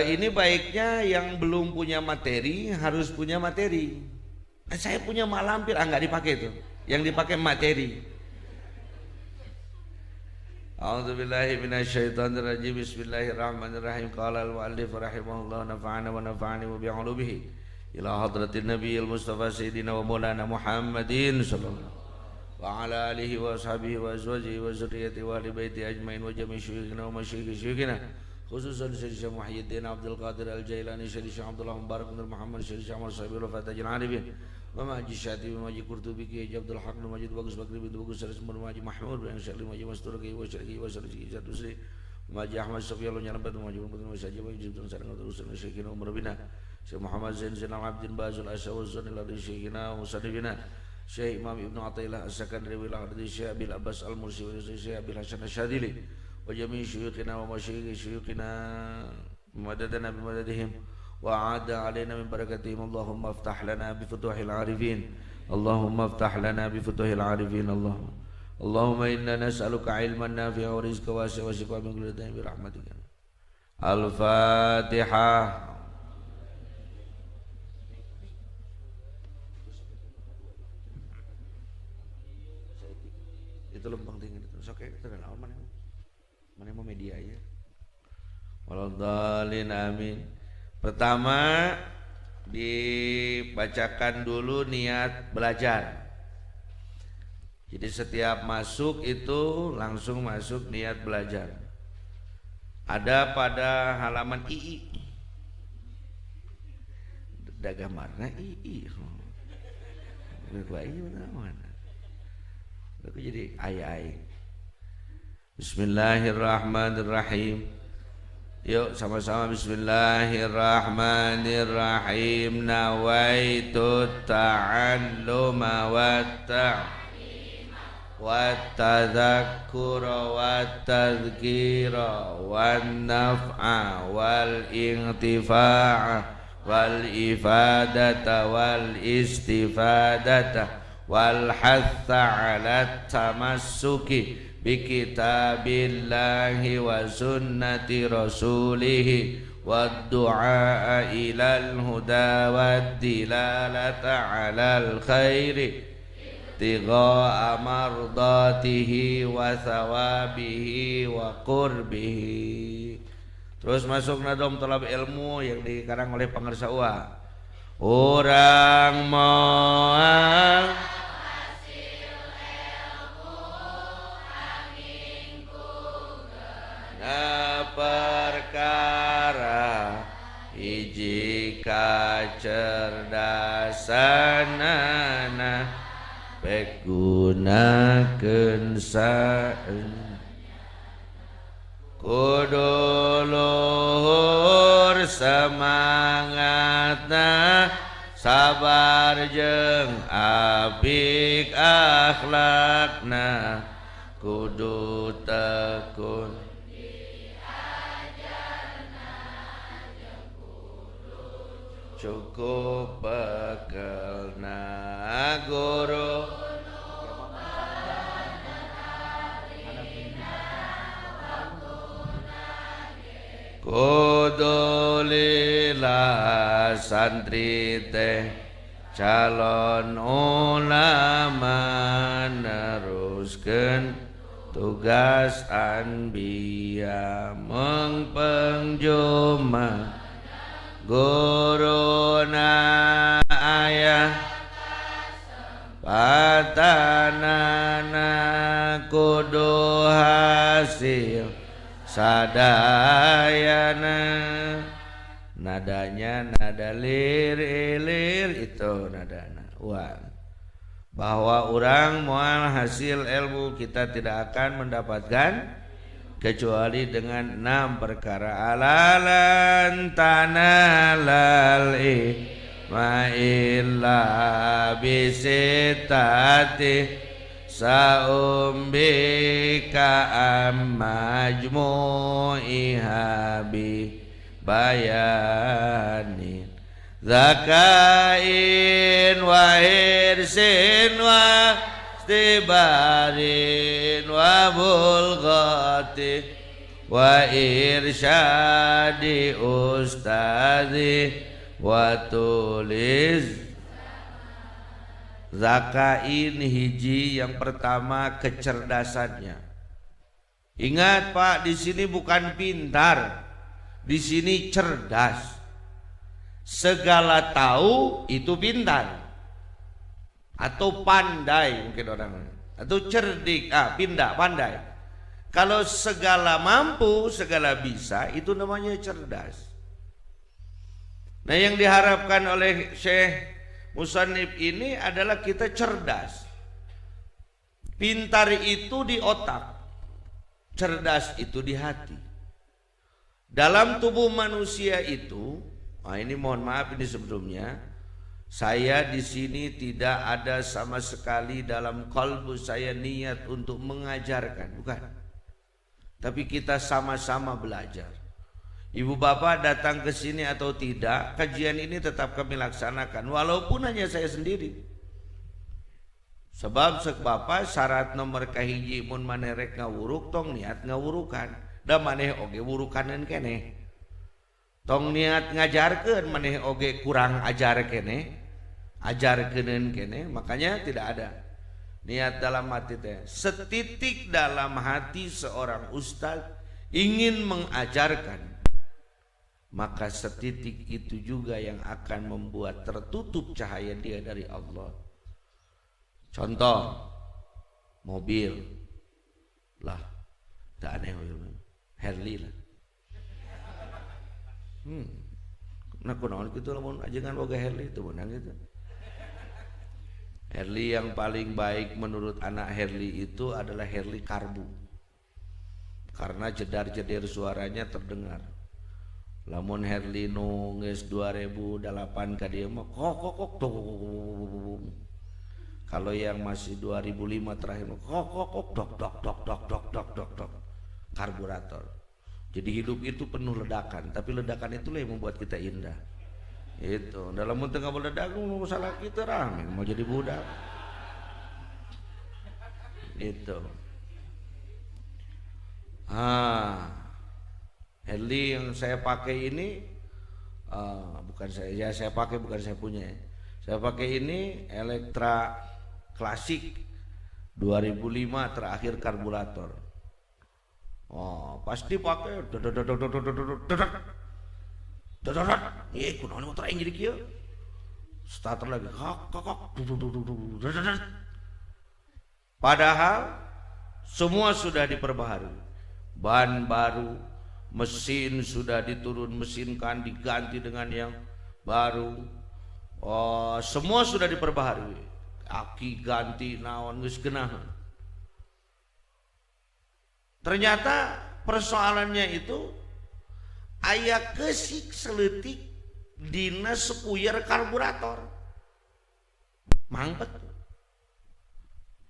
Ini baiknya yang belum punya materi harus punya materi. Saya punya mak lampir, nggak dipakai itu. Yang dipakai materi. A'udzubillahi minasyaitonirrajim. Bismillahirrahmanirrahim. Qala al-mu'allif rahimahullah nafa'ana wa nafa'ani wa bi'ulumihi ila hadratin nabiyil mustafa sayyidina wa maulana Muhammadin sallallahu wa ala alihi wa ashabihi wa azwajihi wa zurriyyati wa ahli baiti ajmain wa jami' syuyukhina wa masyayikh syuyukhina khususan Syekh Syekh Muhyiddin Abdul Qadir Al-Jailani, Syekh Syekh Abdullah Mubarak bin Muhammad, Syekh Syekh Ahmad Sahibi Al-Fatihil Arifin, Mamaji Syatibi, Mamaji Qurtubi, Kiai Abdul Haq, Mamaji Bagus Bakri bin Bagus Saris, Mamaji Mahmud bin Syekh Mamaji Mastur, Kiai wa Syekh wa Syekh Sadusri, Mamaji Ahmad Sofiyah Nyalabat, Mamaji Muhammad Saji wa Jibran Sarang Urusan Syekhina Umar Bina, Syekh Muhammad Zain Zainal Abidin Bazul Asyawazan ila Syekhina Musadibina, Syekh Imam Ibnu Athaillah As-Sakandari wilayah Syekh Abil Abbas Al-Mursi wa Syekh Abil Hasan Asyadili wa jami' syuyukhina wa masyayikh syuyukhina madadana bimadadihim wa aada alaina min barakatihim. Allahumma aftah lana bi futuhil arifin, Allahumma aftah lana bi futuhil arifin. Allahumma inna nas'aluka ilman nafi'a wa rizqan wasi'an wa shifaan min kulli da'in bi rahmatika. Al-Fatihah. Itu lempeng tinggi itu. Oke, kita kenal mana mau media ya. Waladhalin amin. Pertama dibacakan dulu niat belajar. Jadi setiap masuk itu langsung masuk niat belajar. Ada pada halaman II. Dagamarna II. Berkuai mana? Aku jadi ayai. Bismillahirrahmanirrahim. Yuk sama-sama bismillahirrahmanirrahim. Nawaitu ta'alluma wat-tadhakkura wat-tadhkira wan-naf'a wal-intifa'a wal-ifadata wal-istifadata wal-hatha 'ala tamassuki bi kitabillahi wa sunnati rasulih wad du'a ilal huda wad dilalata 'alal khairi tigha'a mardatihi wa thawabihi wa qurbihi. Terus masuk nadom talab ilmu yang dikarang oleh Pangarsa Uwa. Orang mau perkara iji kacerdasanana pek gunakeun saen kudu luhur semangatna sabar jeung apik akhlakna kudu tekun cukup bekelna guru kudu lila santri teh calon ulama neruskeun tugas anbiya mengpengjuma guruna ayah patanana kudu hasil sadayana. Nadanya nada lir ilir itu nadana. Bahwa orang moal hasil ilmu kita tidak akan mendapatkan kecuali dengan 6 perkara. Alalan tanalal ilma illa bisitati saumbika ammajmu'iha bi bayanin zakain wa hirsin wa istibarin wa bulghati wa irsyadi ustazi wa tuliz. Zakain hiji yang pertama kecerdasannya. Ingat Pak, di sini bukan pintar, di sini cerdas. Segala tahu itu pintar atau pandai mungkin orang, atau cerdik, pandai. Kalau segala mampu, segala bisa, itu namanya cerdas. Nah, yang diharapkan oleh Syekh Musannif ini adalah kita cerdas. Pintar itu di otak, cerdas itu di hati. Dalam tubuh manusia itu, ini mohon maaf ini sebelumnya, saya di sini tidak ada sama sekali dalam kalbu saya niat untuk mengajarkan, bukan. Tapi kita sama-sama belajar. Ibu bapak datang ke sini atau tidak, kajian ini tetap kami laksanakan walaupun hanya saya sendiri. Sebab bapak syarat nomor kahiji mun maneh rek ngawuruk tong niat ngawurukan. Da maneh oge wurukaneun keneh. Tong niat ngajarkeun maneh oge kurang ajar keneh. Ajarkeuneun keneh, makanya tidak ada niat dalam hati teh. Setitik dalam hati seorang ustaz ingin mengajarkan, maka setitik itu juga yang akan membuat tertutup cahaya dia dari Allah. Contoh mobil lah, tak aneh Harley lah. Nah kunaon gitu lamun ajengan boga Harley itu menang gitu. Harley yang paling baik menurut anak Harley itu adalah Harley karbu, karena jedar-jeder suaranya terdengar. Lamun Harley nu geus 2008 ka dieu mah kok tuh. Kalau yang masih 2005 terakhir mah kok dok karburator. Jadi hidup itu penuh ledakan, tapi ledakan itulah yang membuat kita indah. Itu dalam tengah meledak masalah kita rame mau jadi budak. Itu. Harley yang saya pakai ini bukan saya pakai, bukan saya punya. Saya pakai ini Elektra klasik 2005 terakhir karburator. Pasti pakai kunaon motor aing jadi kieu. Starter lagi padahal semua sudah diperbaharui. Ban baru, mesin sudah diturun mesinkan, diganti dengan yang baru. Semua sudah diperbaharui. Aki ganti naon geus geunaheun. Ternyata persoalannya itu aya keusik seletik dina sepuyer karburator. Mangpet.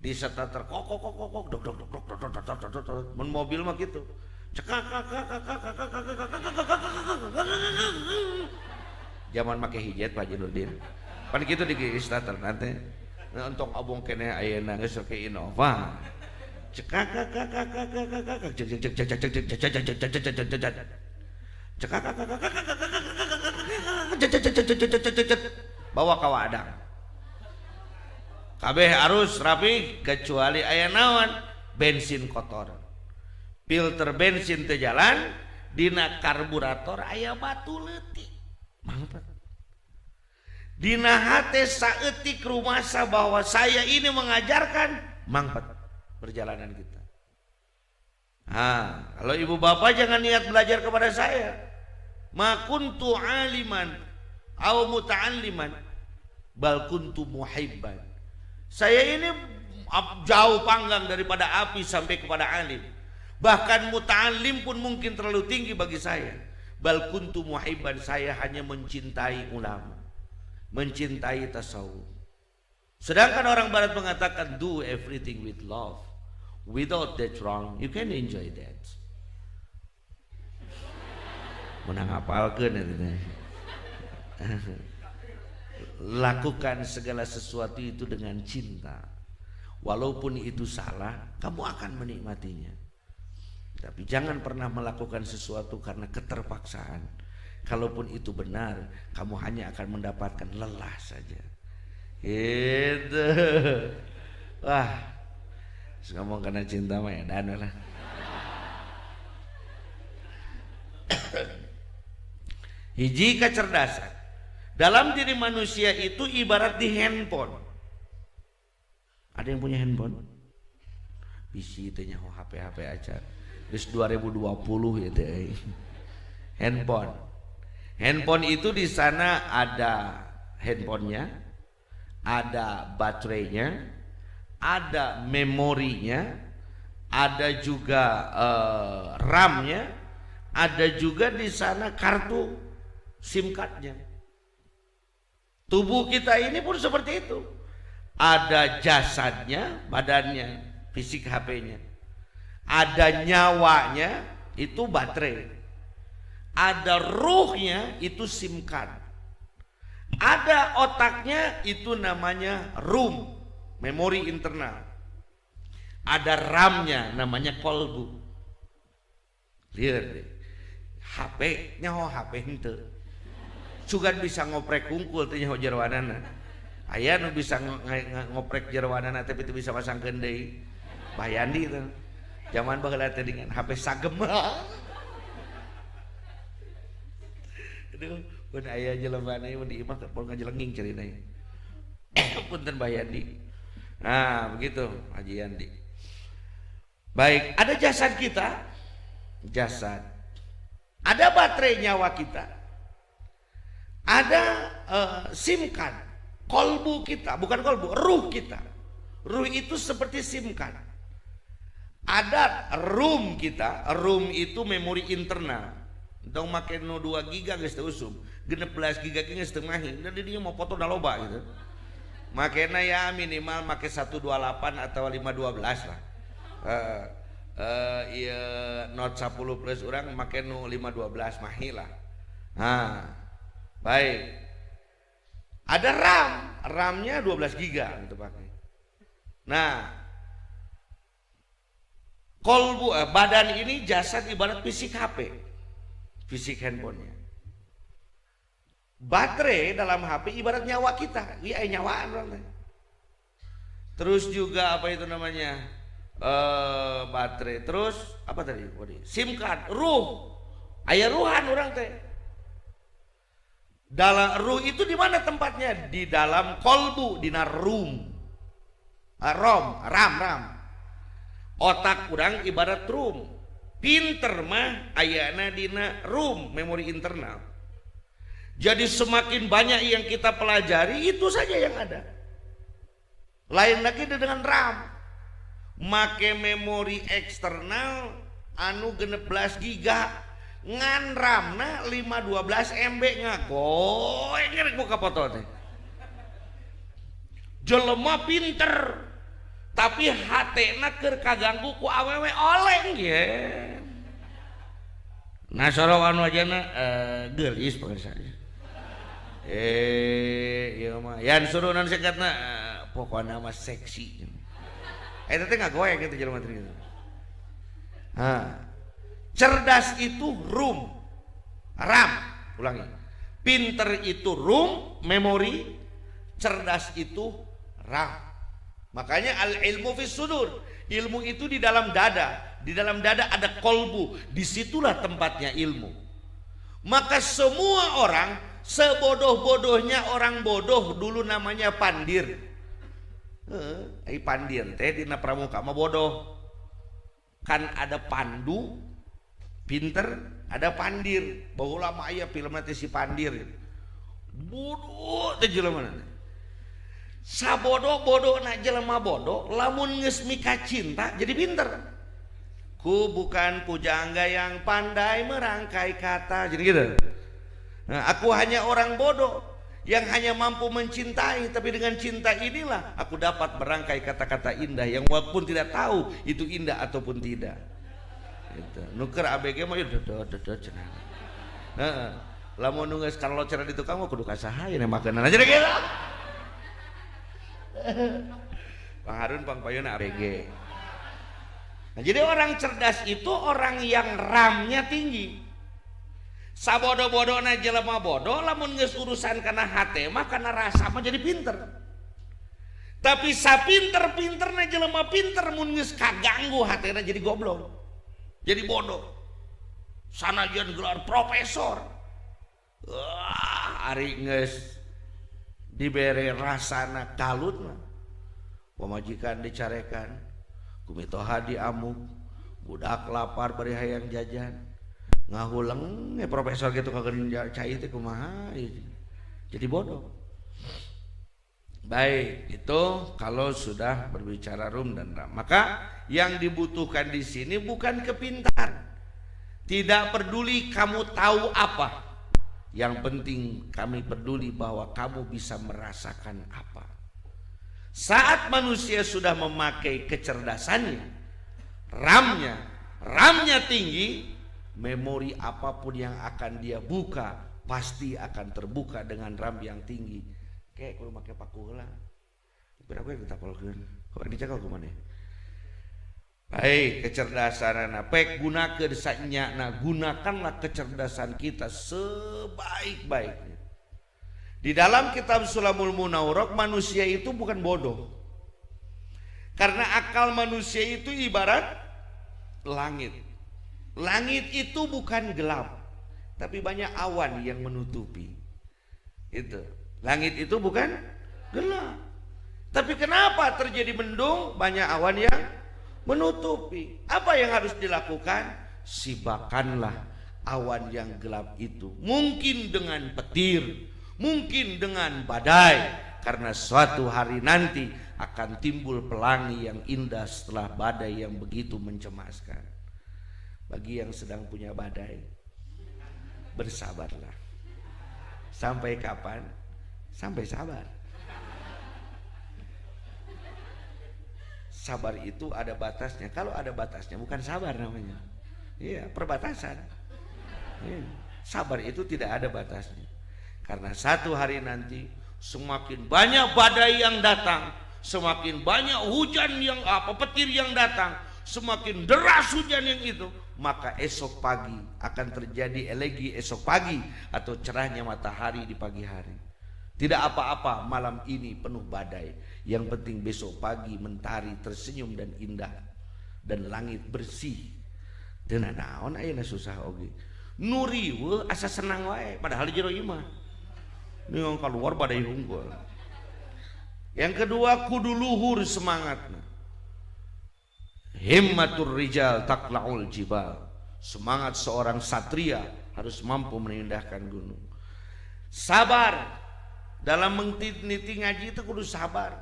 Di starter kok mun mobil mah gitu. Zaman make hijet Pak Jinudin. Pan kitu di starter nanti. Untuk abong kene ayeuna geus ke Innova. Bawa ka wadang. Kabeh arus rapi kecuali aya naon? Bensin kotor. Filter bensin teu jalan, dina karburator aya batu leutik. Mangpet. Dina hate saeutik rumasa bahwa saya ini mengajarkan, mangpet perjalanan kita. Kalau ibu bapak jangan niat belajar kepada saya. Ma kuntu aliman au muta'alliman bal kuntu muhibban. Saya ini jauh panggang daripada api sampai kepada alim. Bahkan muta'allim pun mungkin terlalu tinggi bagi saya. Bal kuntu muhibban, saya hanya mencintai ulama, mencintai tasawuf. Sedangkan orang barat mengatakan do everything with love. Without that wrong, you can enjoy that. Menang apalkeun itu. Lakukan segala sesuatu itu dengan cinta. Walaupun itu salah, kamu akan menikmatinya. Tapi jangan pernah melakukan sesuatu karena keterpaksaan. Kalaupun itu benar, kamu hanya akan mendapatkan lelah saja. Itu. Wah, ngomong karena cinta mah ya dan lah. Hiji kecerdasan dalam diri manusia itu ibarat di handphone. Ada yang punya handphone? Bisi tanya HP aja. Terus 2020 ya teh. Handphone itu di sana ada handphonenya, ada baterainya, ada memorinya, ada juga RAM-nya, ada juga di sana kartu SIM card-nya. Tubuh kita ini pun seperti itu. Ada jasadnya, badannya, fisik HP-nya. Ada nyawanya, itu baterai. Ada ruhnya, itu SIM card. Ada otaknya, itu namanya ROM, memori internal. Ada RAM-nya, namanya kolbu. Lihat deh, HP nyaho HP henteu. Sugan bisa ngoprek kungkul teh nyaho jeroanana. Aya nu bisa ngoprek jeroanana tapi teu bisa pasangkeun deui. Bayandi teh. Zaman baheula teh dengan HP sagem. Aduh, mun aya jelema ieu mun di imah pun ngajelenging carina. Punten Bayandi. Nah, begitu Haji Yandi. Baik, ada jasad kita. Jasad. Ada baterai nyawa kita. Ada SIM card, kolbu kita, bukan kolbu, ruh kita. Ruh itu seperti SIM card. Ada ROM kita, ROM itu memori internal. Dong make no 2 giga geus teu usum, 16 giga geus teu mahi. Dan dia mau foto da loba gitu. Makena ya minimal make 128 atau 512 lah. Iya Note 10 plus orang make nu 512 mahi lah. Baik. Ada RAM-nya 12 giga gitu pakai. Nah, kolbu badan ini jasad ibarat fisik HP, fisik handphonenya. Baterai dalam HP ibarat nyawa kita, iya nyawaan orang. Terus juga apa itu namanya baterai, terus apa tadi? SIM card, ruh, aya ruhan orang teh. Dalam ruh itu di mana tempatnya? Di dalam kolbu, di ROM, RAM. Otak kurang ibarat ROM. Pinter mah ayana dina ROM, memori internal. Jadi semakin banyak yang kita pelajari itu saja yang ada. Lain lagi dengan RAM. Make memori eksternal anu 16 giga. Ngan RAM-na 512 MB ngagoeng ngerek buka foto teh. Jelema pinter tapi hatena keur kaganggu ku awewe oleng ge. Nah sorowan wajana geulis pengersanya. Ieu mah yan suruh naon singkatna pokona mah seksi. Eta teh ngagoeng kitu jelema teh. Cerdas itu RAM. Ulangi. Pinter itu ROM, memori. Cerdas itu RAM. Makanya al-ilmu fis sudur. Ilmu itu di dalam dada. Di dalam dada ada kolbu. Disitulah tempatnya ilmu. Maka semua orang, sebodoh-bodohnya orang bodoh dulu namanya pandir. Pandir teh dina pramuka mah bodoh. kan ada pandu pinter, ada pandir. Baheula mah aya film teh si pandir. Bodoh teh jelema. Sabodoh-bodohna jelema bodoh lamun geus mika cinta jadi pinter. Ku bukan pujangga yang pandai merangkai kata. Jadi gitu. Nah, aku hanya orang bodoh yang hanya mampu mencintai, tapi dengan cinta inilah aku dapat merangkai kata-kata indah yang walaupun tidak tahu itu indah ataupun tidak. Gitu. Nuker ABG mah cenah. Heeh. Lamun nu geus kalau cara di tukang mah kudu kasahayeun makeunana aja gitu. Bang Harun Bang Payuna ABG. Nah, jadi orang cerdas itu orang yang RAM-nya tinggi. Sabodoh-bodohna jelema bodoh lamun geus urusan kana hate mah kana rasa mah jadi pinter. Tapi sapinter-pinterna jelema pinter mun geus kaganggu hatena jadi goblok. Jadi bodoh. Sanajan gelar profesor. Ari geus dibere rasana kalut mah. Pamajikan dicarekan, kumitoha diamuk, budak lapar bari hayang jajan. Ngahuleng profesor gitu kageuning cai teh kumaha jadi bodoh. Baik, itu kalau sudah berbicara rum dan ram. Maka yang dibutuhkan di sini bukan kepintaran. Tidak peduli kamu tahu apa. Yang penting kami peduli bahwa kamu bisa merasakan apa. Saat manusia sudah memakai kecerdasannya, RAM-nya tinggi, memori apapun yang akan dia buka pasti akan terbuka dengan RAM yang tinggi. Kayak kalau pakai paku heula. Berapa yang kita polkeun? Kok dicakal kumaha? Baik, kecerdasan pek gunakeun sanyana, gunakanlah kecerdasan kita sebaik-baiknya. Di dalam kitab Sulamul Munawwarah manusia itu bukan bodoh. Karena akal manusia itu ibarat langit. Langit itu bukan gelap, tapi banyak awan yang menutupi. Itu. Langit itu bukan gelap. Tapi kenapa terjadi mendung? Banyak awan yang menutupi. Apa yang harus dilakukan? Sibakanlah awan yang gelap itu. Mungkin dengan petir, mungkin dengan badai, karena suatu hari nanti akan timbul pelangi yang indah setelah badai yang begitu mencemaskan. Bagi yang sedang punya badai, bersabarlah. Sampai kapan? Sampai sabar. Sabar itu ada batasnya. Kalau ada batasnya bukan sabar namanya. Iya, perbatasan. Iya. Sabar itu tidak ada batasnya. Karena satu hari nanti semakin banyak badai yang datang, semakin banyak hujan yang petir yang datang, semakin deras hujan yang itu, maka esok pagi akan terjadi elegi esok pagi atau cerahnya matahari di pagi hari. Tidak apa-apa malam ini penuh badai, yang penting besok pagi mentari tersenyum dan indah dan langit bersih. Dan naon ayeuna susah oge. Nu riweuh asa senang wae padahal jero ieu mah. Ning keluar badai hungkul. Yang kedua kudu luhur semangatna. Himmatur rijal taqla'ul jibal. Semangat seorang satria harus mampu menindahkan gunung. Sabar. Dalam meniti ngaji itu kudu sabar.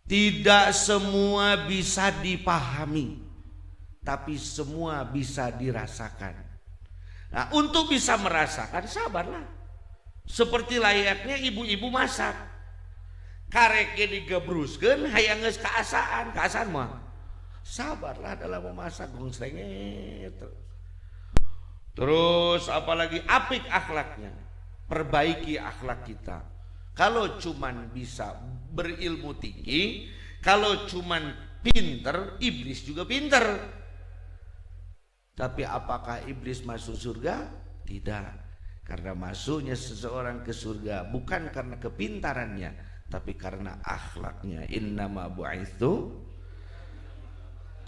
Tidak semua bisa dipahami, tapi semua bisa dirasakan. Nah, untuk bisa merasakan sabarlah. Seperti layaknya ibu-ibu masak. Kareke digebruskeun hayang geus kaasaan mah. Sabarlah dalam memasak gong srenget. Terus apalagi apik akhlaknya. Perbaiki akhlak kita. Kalau cuman bisa berilmu tinggi, kalau cuman pinter, iblis juga pinter. Tapi apakah iblis masuk surga? Tidak. Karena masuknya seseorang ke surga bukan karena kepintarannya, tapi karena akhlaknya. Innama bu'itsu,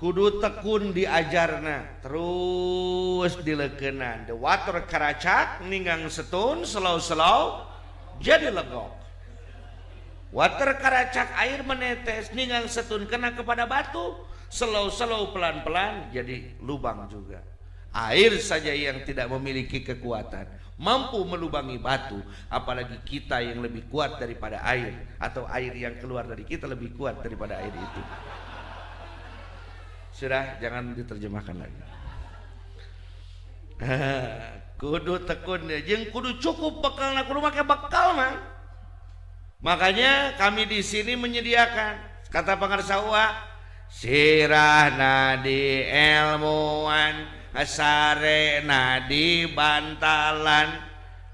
kudu tekun diajarna, terus dileukeunna. The water karacak ninggang setun selau-selau jadi legok. Water karacak air menetes ninggang setun kena kepada batu slow pelan-pelan jadi lubang juga. Air saja yang tidak memiliki kekuatan mampu melubangi batu, apalagi kita yang lebih kuat daripada air, atau air yang keluar dari kita lebih kuat daripada air itu. Sudah, jangan diterjemahkan lagi. Kudu tekun jeung kudu cukup bekalna, kudu make bekal mah. Makanya kami di sini menyediakan, kata pangarsawa, sirahna di ilmuan, sarena di bantalan,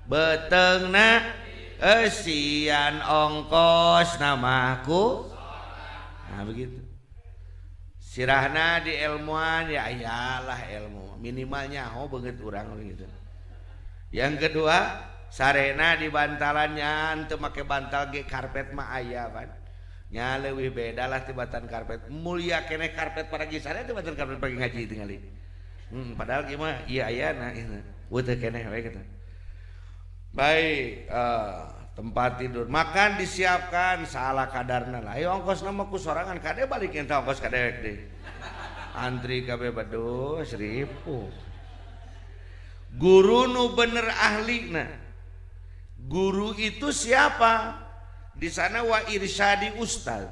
betengna esian ongkos namaku. Nah begitu. Sirahna di ilmuan, ya iyalah ilmu minimalnya banget urang gitu. Yang kedua, sarena di bantalannya ante make bantal ge karpet mah aya kan. Nya leuwih beda lah tibatan karpet. Mulia keneh karpet para gisarnya tibatan karpet pagi ngaji tingali. Padahal gimana? Iya ayana itu. Teu keneh we gitu. Baik, tempat tidur, makan disiapkan salah kadarna lah. Ayo ongkos nama ku sorangan kade balik ente ongkos kadewek deh. Antri kabeh baduh 1000. Guru nu bener ahli nah. Guru itu siapa? Di sana wa irsyadi ustaz.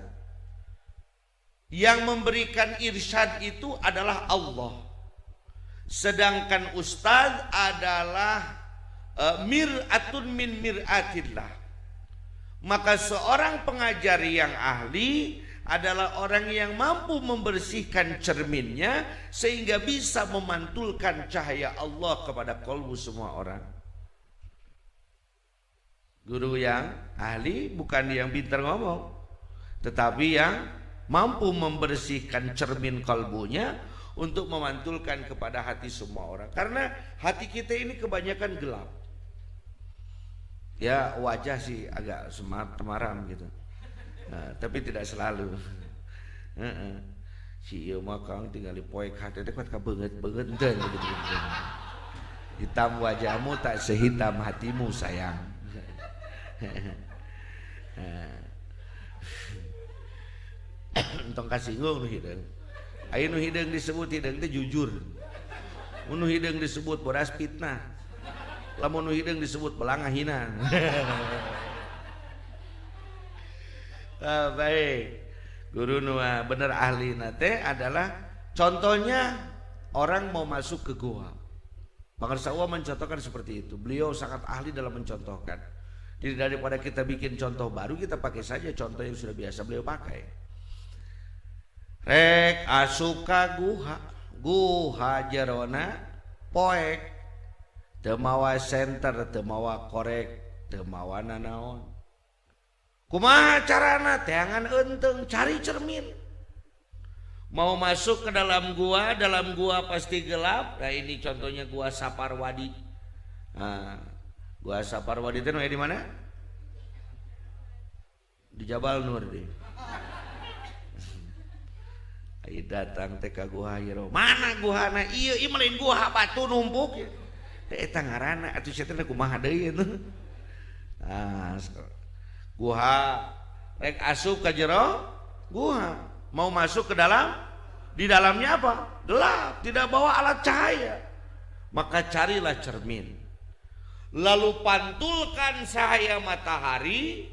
Yang memberikan irsyad itu adalah Allah. Sedangkan ustaz adalah mir'atun min mir'atillah. Maka seorang pengajar yang ahli adalah orang yang mampu membersihkan cerminnya sehingga bisa memantulkan cahaya Allah kepada kalbu semua orang. Guru yang ahli bukan yang pintar ngomong, tetapi yang mampu membersihkan cermin kalbunya untuk memantulkan kepada hati semua orang. Karena hati kita ini kebanyakan gelap. Ya wajah sih agak temaram gitu. Nah, tapi tidak selalu. Si ieu mah Kang tinggal poek hati teh ka beungeut-beungeut gitu. Hitam wajahmu tak sehitam hatimu sayang. Entong kasinggung nu hideung. Aya nu hideung disebut hideung teh jujur. Nu hideung disebut bodas fitnah. Lamun nu hideung disebut belangah hina. Baik. Guru nu bener ahli nate adalah contohnya orang mau masuk ke gua. Pangarsawa mencontohkan seperti itu. Beliau sangat ahli dalam mencontohkan. Jadi daripada kita bikin contoh baru, kita pakai saja contoh yang sudah biasa beliau pakai. Rek asuka guha jerona poek, teu mawa senter, teu mawa korek, teu mawa nanaon. Kumaha carana? Teangan enteng, cari cermin. Mau masuk ke dalam gua pasti gelap. Nah ini contohnya gua Saparwadi. Nah, gua Saparwadi itu di mana? Di Jabal Nur deh. Ayo datang teh ka gua Hiro. Mana guhana? Ieu melain gua batu numpuk. Eta ngaranna atuh sia teh kumaha deui itu. Nah, gua rek asup ka jero gua. Mau masuk ke dalam, di dalamnya apa? Gelap, tidak bawa alat cahaya. Maka carilah cermin. Lalu pantulkan cahaya matahari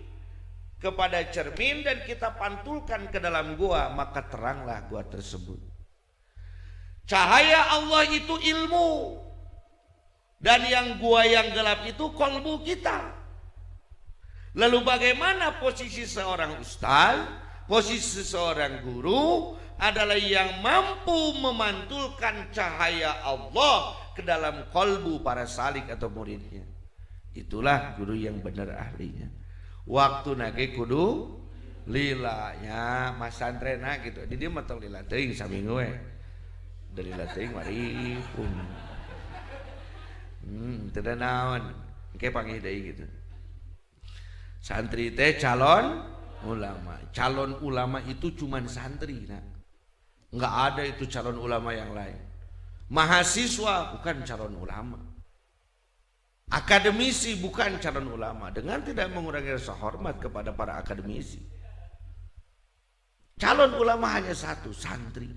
kepada cermin dan kita pantulkan ke dalam gua, maka teranglah gua tersebut. Cahaya Allah itu ilmu. Dan yang gua yang gelap itu kolbu kita. Lalu bagaimana posisi seorang ustaz? Posisi seorang guru adalah yang mampu memantulkan cahaya Allah ke dalam kolbu para salik atau muridnya. Itulah guru yang benar ahlinya. Waktu nage kudu lilanya mas santrena gitu. Di dia matang lila teuing saminggu we. Dari lila teuing mari pun. Teu naon. Engke panggih deui gitu. Santri teh calon ulama. Calon ulama itu cuman santri, nah. Enggak ada itu calon ulama yang lain. Mahasiswa bukan calon ulama. Akademisi bukan calon ulama. Dengan tidak mengurangi rasa hormat kepada para akademisi. Calon ulama hanya satu, santri.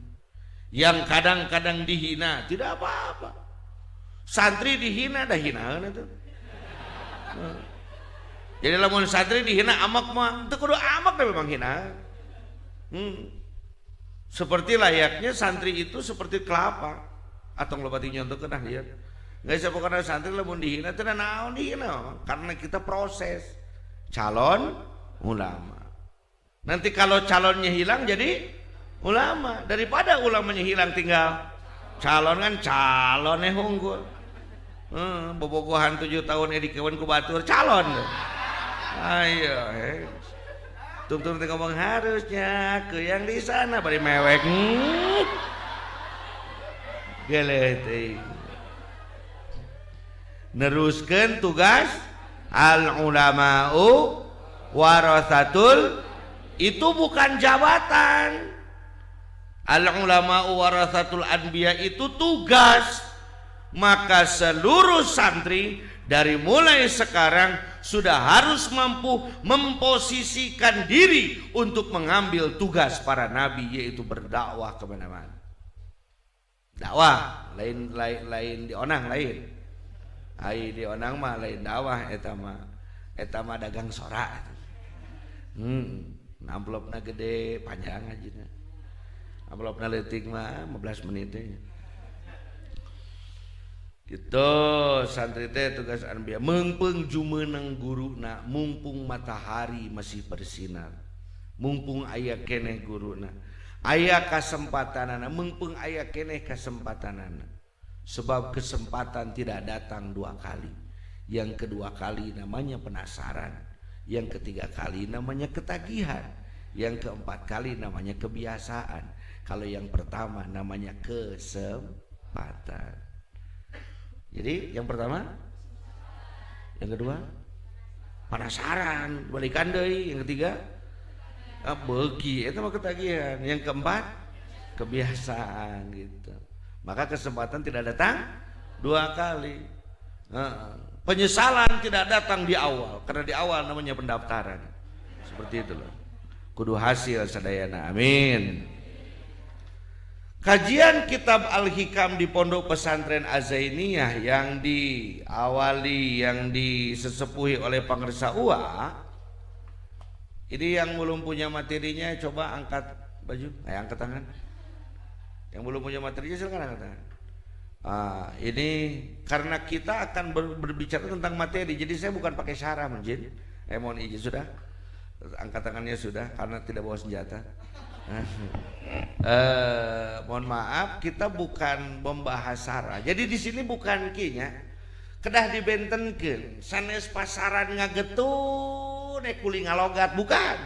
Yang kadang-kadang dihina, tidak apa-apa. Santri dihina, dah hinaan itu. Jadi lamun santri dihina amak mah, itu kudu amak dah memang hina. Seperti layaknya santri itu seperti kelapa. Atau ngelobati nyontok kena lihat. Nggak bisa pokoknya santri lamun dihina, tidak naon dihina. Karena kita proses calon ulama. Nanti kalau calonnya hilang jadi ulama. Daripada ulamanya hilang tinggal calon, kan calonnya unggul. Bobogohan 7 tahun di kewan ku batur calon. Ayo, tung-tung ngomong harusnya ke yang di sana bari mewek. Gelete. Neruskeun tugas al ulama'u warasatul, itu bukan jabatan. Al ulama'u warasatul anbiya itu tugas. Maka seluruh santri dari mulai sekarang sudah harus mampu memposisikan diri untuk mengambil tugas para nabi, yaitu berdakwah kemana-mana. Dakwah lain di onang lain. Ai di onang mah lain dakwah, eta mah dagang sorak. Amplopna gede panjang aja. Amplopna leutik mah 15 menit. Gitu santri teh tugas anbiya mengpeung jumeneng guruna, mumpung matahari masih bersinar, mumpung aya keneh guruna, aya kasempatanana, mumpung aya keneh kasempatanana. Sebab kesempatan tidak datang 2 kali. Yang kedua kali namanya penasaran, yang ketiga kali namanya ketagihan, yang keempat kali namanya kebiasaan, kalau yang pertama namanya kesempatan. Jadi yang pertama, yang kedua penasaran, balikan deui, yang ketiga beuki, itu mah ketagihan, yang keempat kebiasaan gitu. Maka kesempatan tidak datang 2 kali. Penyesalan tidak datang di awal, karena di awal namanya pendaftaran. Seperti itulah. Kudu hasil sadayana. Amin. Kajian kitab Al-Hikam di Pondok Pesantren Az-Zainiyah yang diawali, yang disesepuhi oleh Pangresa UA. Ini yang belum punya materinya coba angkat baju, angkat tangan. Yang belum punya materinya silakan angkat tangan. Ini karena kita akan berbicara tentang materi, jadi saya bukan pakai syarah menjin. Mohon izin sudah, angkat tangannya sudah, karena tidak bawa senjata. Mohon maaf, kita bukan membahas syarah. Jadi di sini bukan kinya kedah dibentenkeun sanes pasaran ngagetun kuli ngalogat, bukan.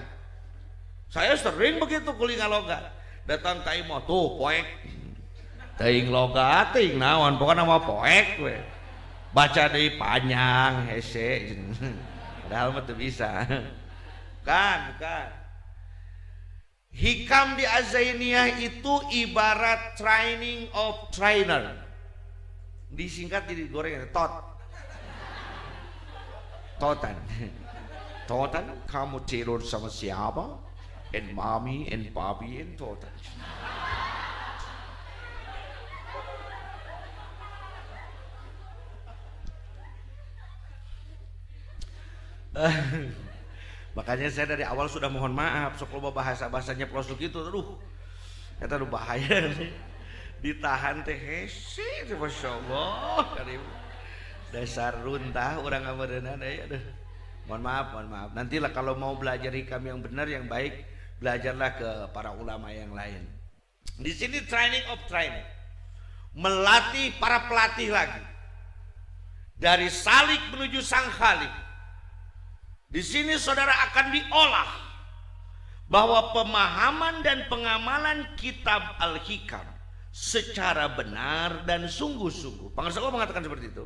Saya sering begitu kuli ngalogat. Datang ka imah tuh poek. Teuing logat teuing naon, pokona mah poek we. Baca deui panjang hese. Padahal mah teu bisa. Bukan. Hikam di Az-Zainiyah itu ibarat training of trainer. Disingkat jadi goreng Totan. Totan, kamu tidur sama siapa? And mommy and papi and Totan. Makanya saya dari awal sudah mohon maaf, sok loba bahasanya prosuk itu, aduh, eta nu bahaya. Ditahan teh hese, masyaallah, dasar runtah orang ameureunan aduh. Mohon maaf. Nantilah kalau mau belajar hikam yang benar, yang baik, belajarlah ke para ulama yang lain. Di sini training of training, melatih para pelatih lagi dari salik menuju sang khalik. Di sini saudara akan diolah bahwa pemahaman dan pengamalan kitab Al-Hikam secara benar dan sungguh-sungguh. Pangresa Allah mengatakan seperti itu.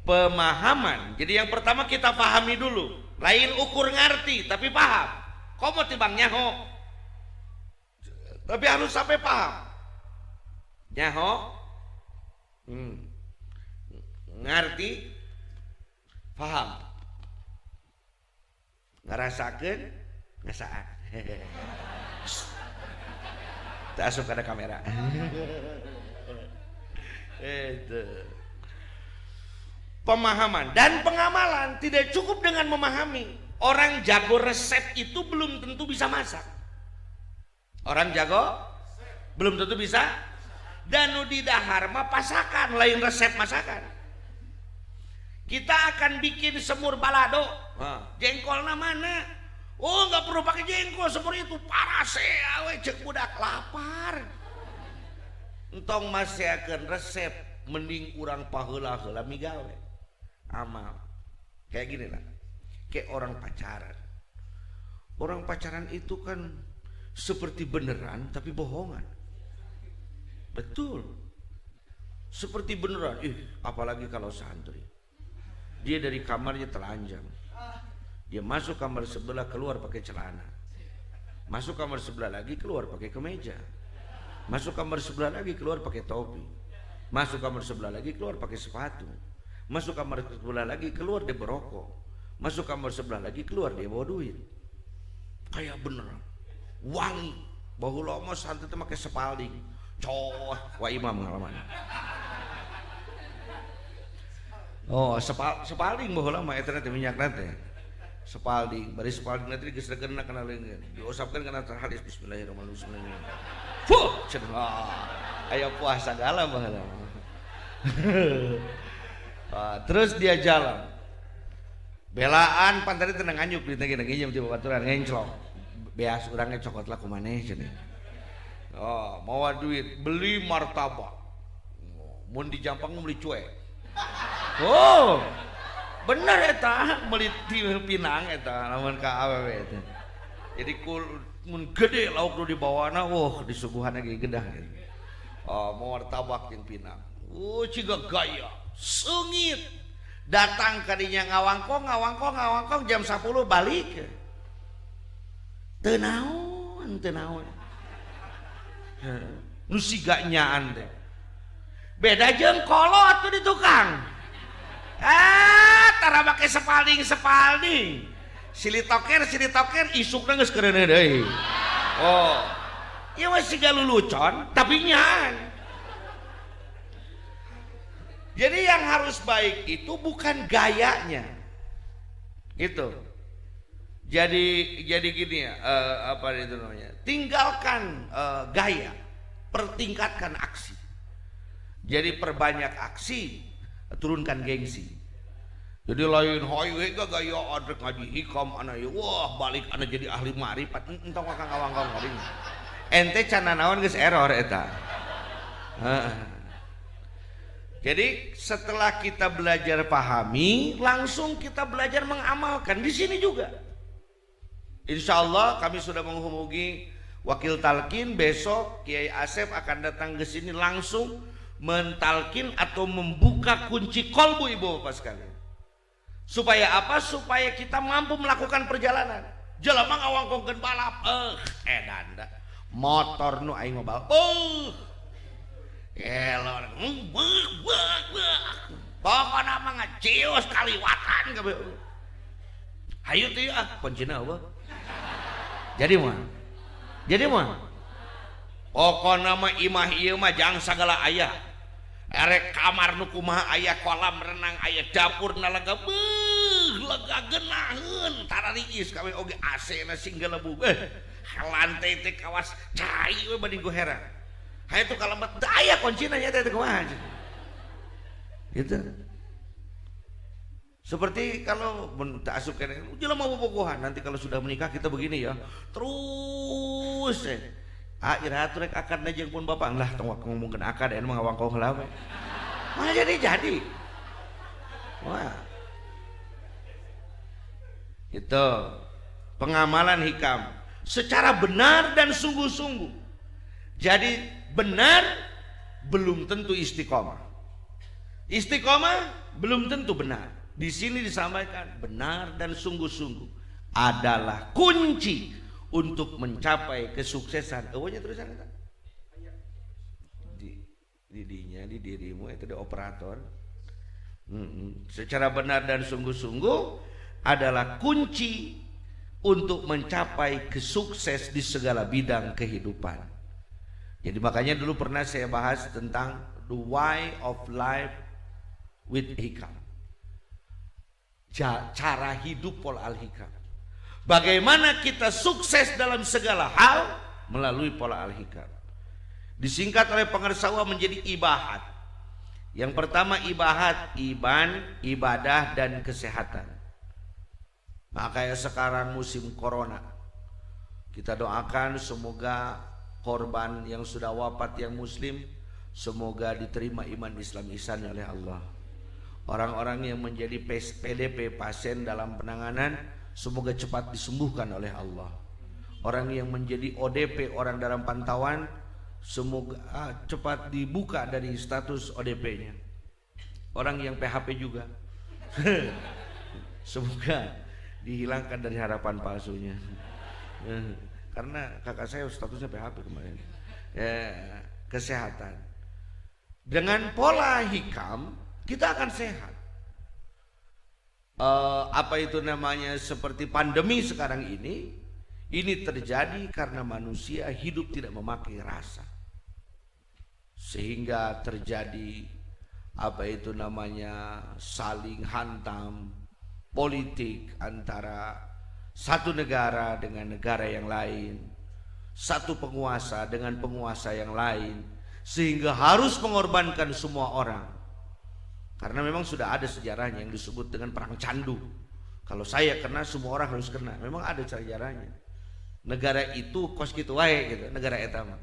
Pemahaman. Jadi yang pertama kita pahami dulu. Lain ukur ngerti tapi paham. Komo tibang nyaho. Tapi harus sampai paham. Nyaho. Ngerti. Paham. Ngarasakeun ngasaan. Tak asup ada kamera. Itu pemahaman dan pengamalan. Tidak cukup dengan memahami. Orang jago resep itu belum tentu bisa masak. Orang jago belum tentu bisa. Dan nu di dahar mah pasakan, lain resep masakan. Kita akan bikin semur balado. Jengkolna mana? Oh, nggak perlu pakai jengkol, semur itu parase awe cek budak lapar. Entong maseakeun resep mending urang paheula-heula migawe. Amal. Kayak gini lah. Kayak orang pacaran. Orang pacaran itu kan seperti beneran tapi bohongan. Betul. Seperti beneran. Apalagi kalau santri. Dia dari kamarnya telanjang. Dia masuk kamar sebelah keluar pakai celana. Masuk kamar sebelah lagi keluar pakai kemeja. Masuk kamar sebelah lagi keluar pakai topi. Masuk kamar sebelah lagi keluar pakai sepatu. Masuk kamar sebelah lagi keluar dia berokok. Masuk kamar sebelah lagi keluar dia bawa duit. Kayak beneran. Wangi. Bahulah mah santri itu pakai sepalding. Coh, wa imam ngalaman. Oh, sepalding baheula mah eta teh minyak teh. Sepalding, bari sepalding nanti geus regeuna kana leungeun. Diusapkeun kana hadis bismillahirrahmanirrahim. Fuh, cenah. Aya puasa segala baheula. Terus dia jalan. Belaan pantari teu nganyuk di teh nginjem ti babaturan ngenclok. Beas urangnya cokot lah kumaneh cenah. Oh, mau duit beli martabak. Mun di Jampang beli cuek. Oh, bener eta beli Pinang eta lamun ka awewe eta. Jadi mun gede lauk nu dibawana, disuguhan lagi gedah. Oh, mau martabak jeung Pinang. Ciga gaya, seungit. Datang kadinya ngawangkong jam 10 balik. Teu naon. Nu siga nyaan teh. Beda jeung kolot tuh di tukang. Tara make sepalding. Silitoker isukna geus kereuneuh deui. Oh. Ieu mah siga lulucon tapi nyaan. Jadi yang harus baik itu bukan gayanya. Gitu. Jadi gini ya, apa itu namanya? Tinggalkan gaya, pertingkatkan aksi. Jadi perbanyak aksi, turunkan gengsi. Jadi lain hoy gaya adrek ngaji hikam anak wah balik anak jadi ahli ma'rifat entong kakang awang-awang kali. Ente can naon geus error eta. Jadi setelah kita belajar pahami, langsung kita belajar mengamalkan di sini juga. Insya Allah kami sudah menghubungi wakil talkin, besok Kiai Asep akan datang ke sini langsung mentalkin atau membuka kunci kolbu ibu bapak sekalian. Supaya apa? Supaya kita mampu melakukan perjalanan. Jelema ngawangkongkeun balap, danda motor nu aing mah balap, elor, pokona mah ngacios kaliwatan kabeh. Hayu teh kuncina eueuh. Jadi mah pokona mah imah ieu mah jang sagala aya. Erek kamar nu kumaha aya kolam renang aya dapur nalaga lega geunaheun tarariis kawe oge AC na singgala bu. Lantai teh kawas cai we bani go heran. Hayu tuh kalamet aya kuncina nya teh kumaha. Gitu. Seperti kalau tak asup kene, jelema bobogohan nanti kalau sudah menikah kita begini ya. Terus iraha rek akadna jeung pun bapak lah tong ngomongkeun akad anu ngawangkong heula we. Mah jadi. Wah. Itu pengamalan hikam secara benar dan sungguh-sungguh. Jadi benar belum tentu istiqomah. Istiqomah belum tentu benar. Di sini disampaikan benar dan sungguh-sungguh adalah kunci untuk mencapai kesuksesan. Eueuhnya tulisan eta. Di dirimu itu di operator. Secara benar dan sungguh-sungguh adalah kunci untuk mencapai kesukses di segala bidang kehidupan. Jadi makanya dulu pernah saya bahas tentang the why of life with hikam. Cara hidup pola al-hikam. Bagaimana kita sukses dalam segala hal melalui pola al-hikam. Disingkat oleh pengarsawa menjadi ibahat. Yang pertama ibahat, iman, ibadah dan kesehatan. Makanya sekarang musim corona, kita doakan semoga korban yang sudah wafat yang muslim semoga diterima iman Islam ihsan oleh Allah. Orang-orang yang menjadi PDP, pasien dalam penanganan, semoga cepat disembuhkan oleh Allah. Orang yang menjadi ODP, orang dalam pantauan, semoga cepat dibuka dari status ODP-nya. Orang yang PHP juga semoga dihilangkan dari harapan palsunya. Karena kakak saya statusnya PHP kemarin. Kesehatan. Dengan pola hikam kita akan sehat. Apa itu namanya, seperti pandemi sekarang ini terjadi karena manusia hidup tidak memakai rasa, sehingga terjadi apa itu namanya saling hantam politik antara satu negara dengan negara yang lain, satu penguasa dengan penguasa yang lain, sehingga harus mengorbankan semua orang. Karena memang sudah ada sejarahnya yang disebut dengan perang candu. Kalau saya kena, semua orang harus kena. Memang ada sejarahnya. Negara itu kos kitu wae gitu, negara eta mah.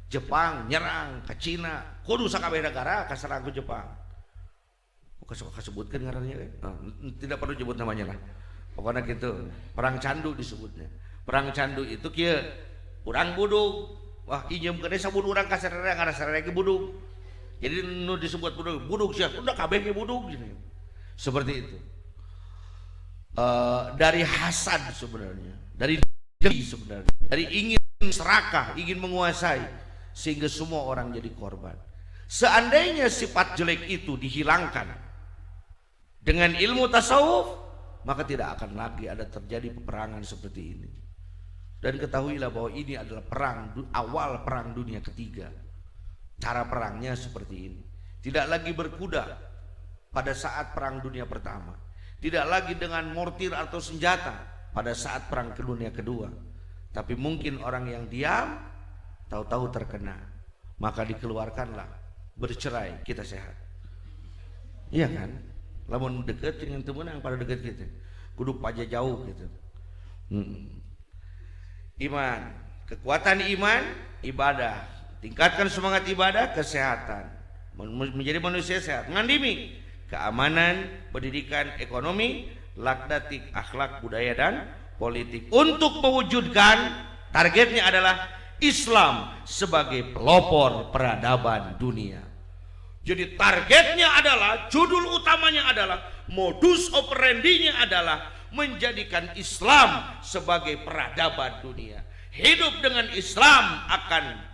Jepang nyerang ke Cina, kudu sakabeh negara kaserang ku Jepang. Kasebutkeun ngarannya kan? Tidak perlu nyebut namanya lah. Pokoknya gitu, perang candu disebutnya. Perang candu itu kieu, urang budug. Wah, injem ke desa bunuh urang ka sararea ngara sararea ge budug. Jadi nu disebut budug sia, udah kabeh ge budug gitu. Seperti itu. Dari hasad sebenarnya, dari diri sebenarnya, dari ingin serakah, ingin menguasai, sehingga semua orang jadi korban. Seandainya sifat jelek itu dihilangkan dengan ilmu tasawuf, maka tidak akan lagi ada terjadi peperangan seperti ini. Dan ketahuilah bahwa ini adalah awal perang dunia ketiga. Cara perangnya seperti ini. Tidak lagi berkuda pada saat perang dunia pertama, tidak lagi dengan mortir atau senjata pada saat perang dunia kedua. Tapi mungkin orang yang diam, tahu-tahu terkena, maka dikeluarkanlah, bercerai, kita sehat. Iya kan? Lamun deket dengan temenang pada deket gitu, kudu paja jauh gitu. Iman, kekuatan iman, ibadah. Tingkatkan semangat ibadah, kesehatan, menjadi manusia sehat. Ngandimi keamanan, pendidikan, ekonomi, lakdatik, akhlak, budaya dan politik. Untuk mewujudkan targetnya adalah Islam sebagai pelopor peradaban dunia. Jadi targetnya adalah, judul utamanya adalah, modus operandinya adalah menjadikan Islam sebagai peradaban dunia. Hidup dengan Islam akan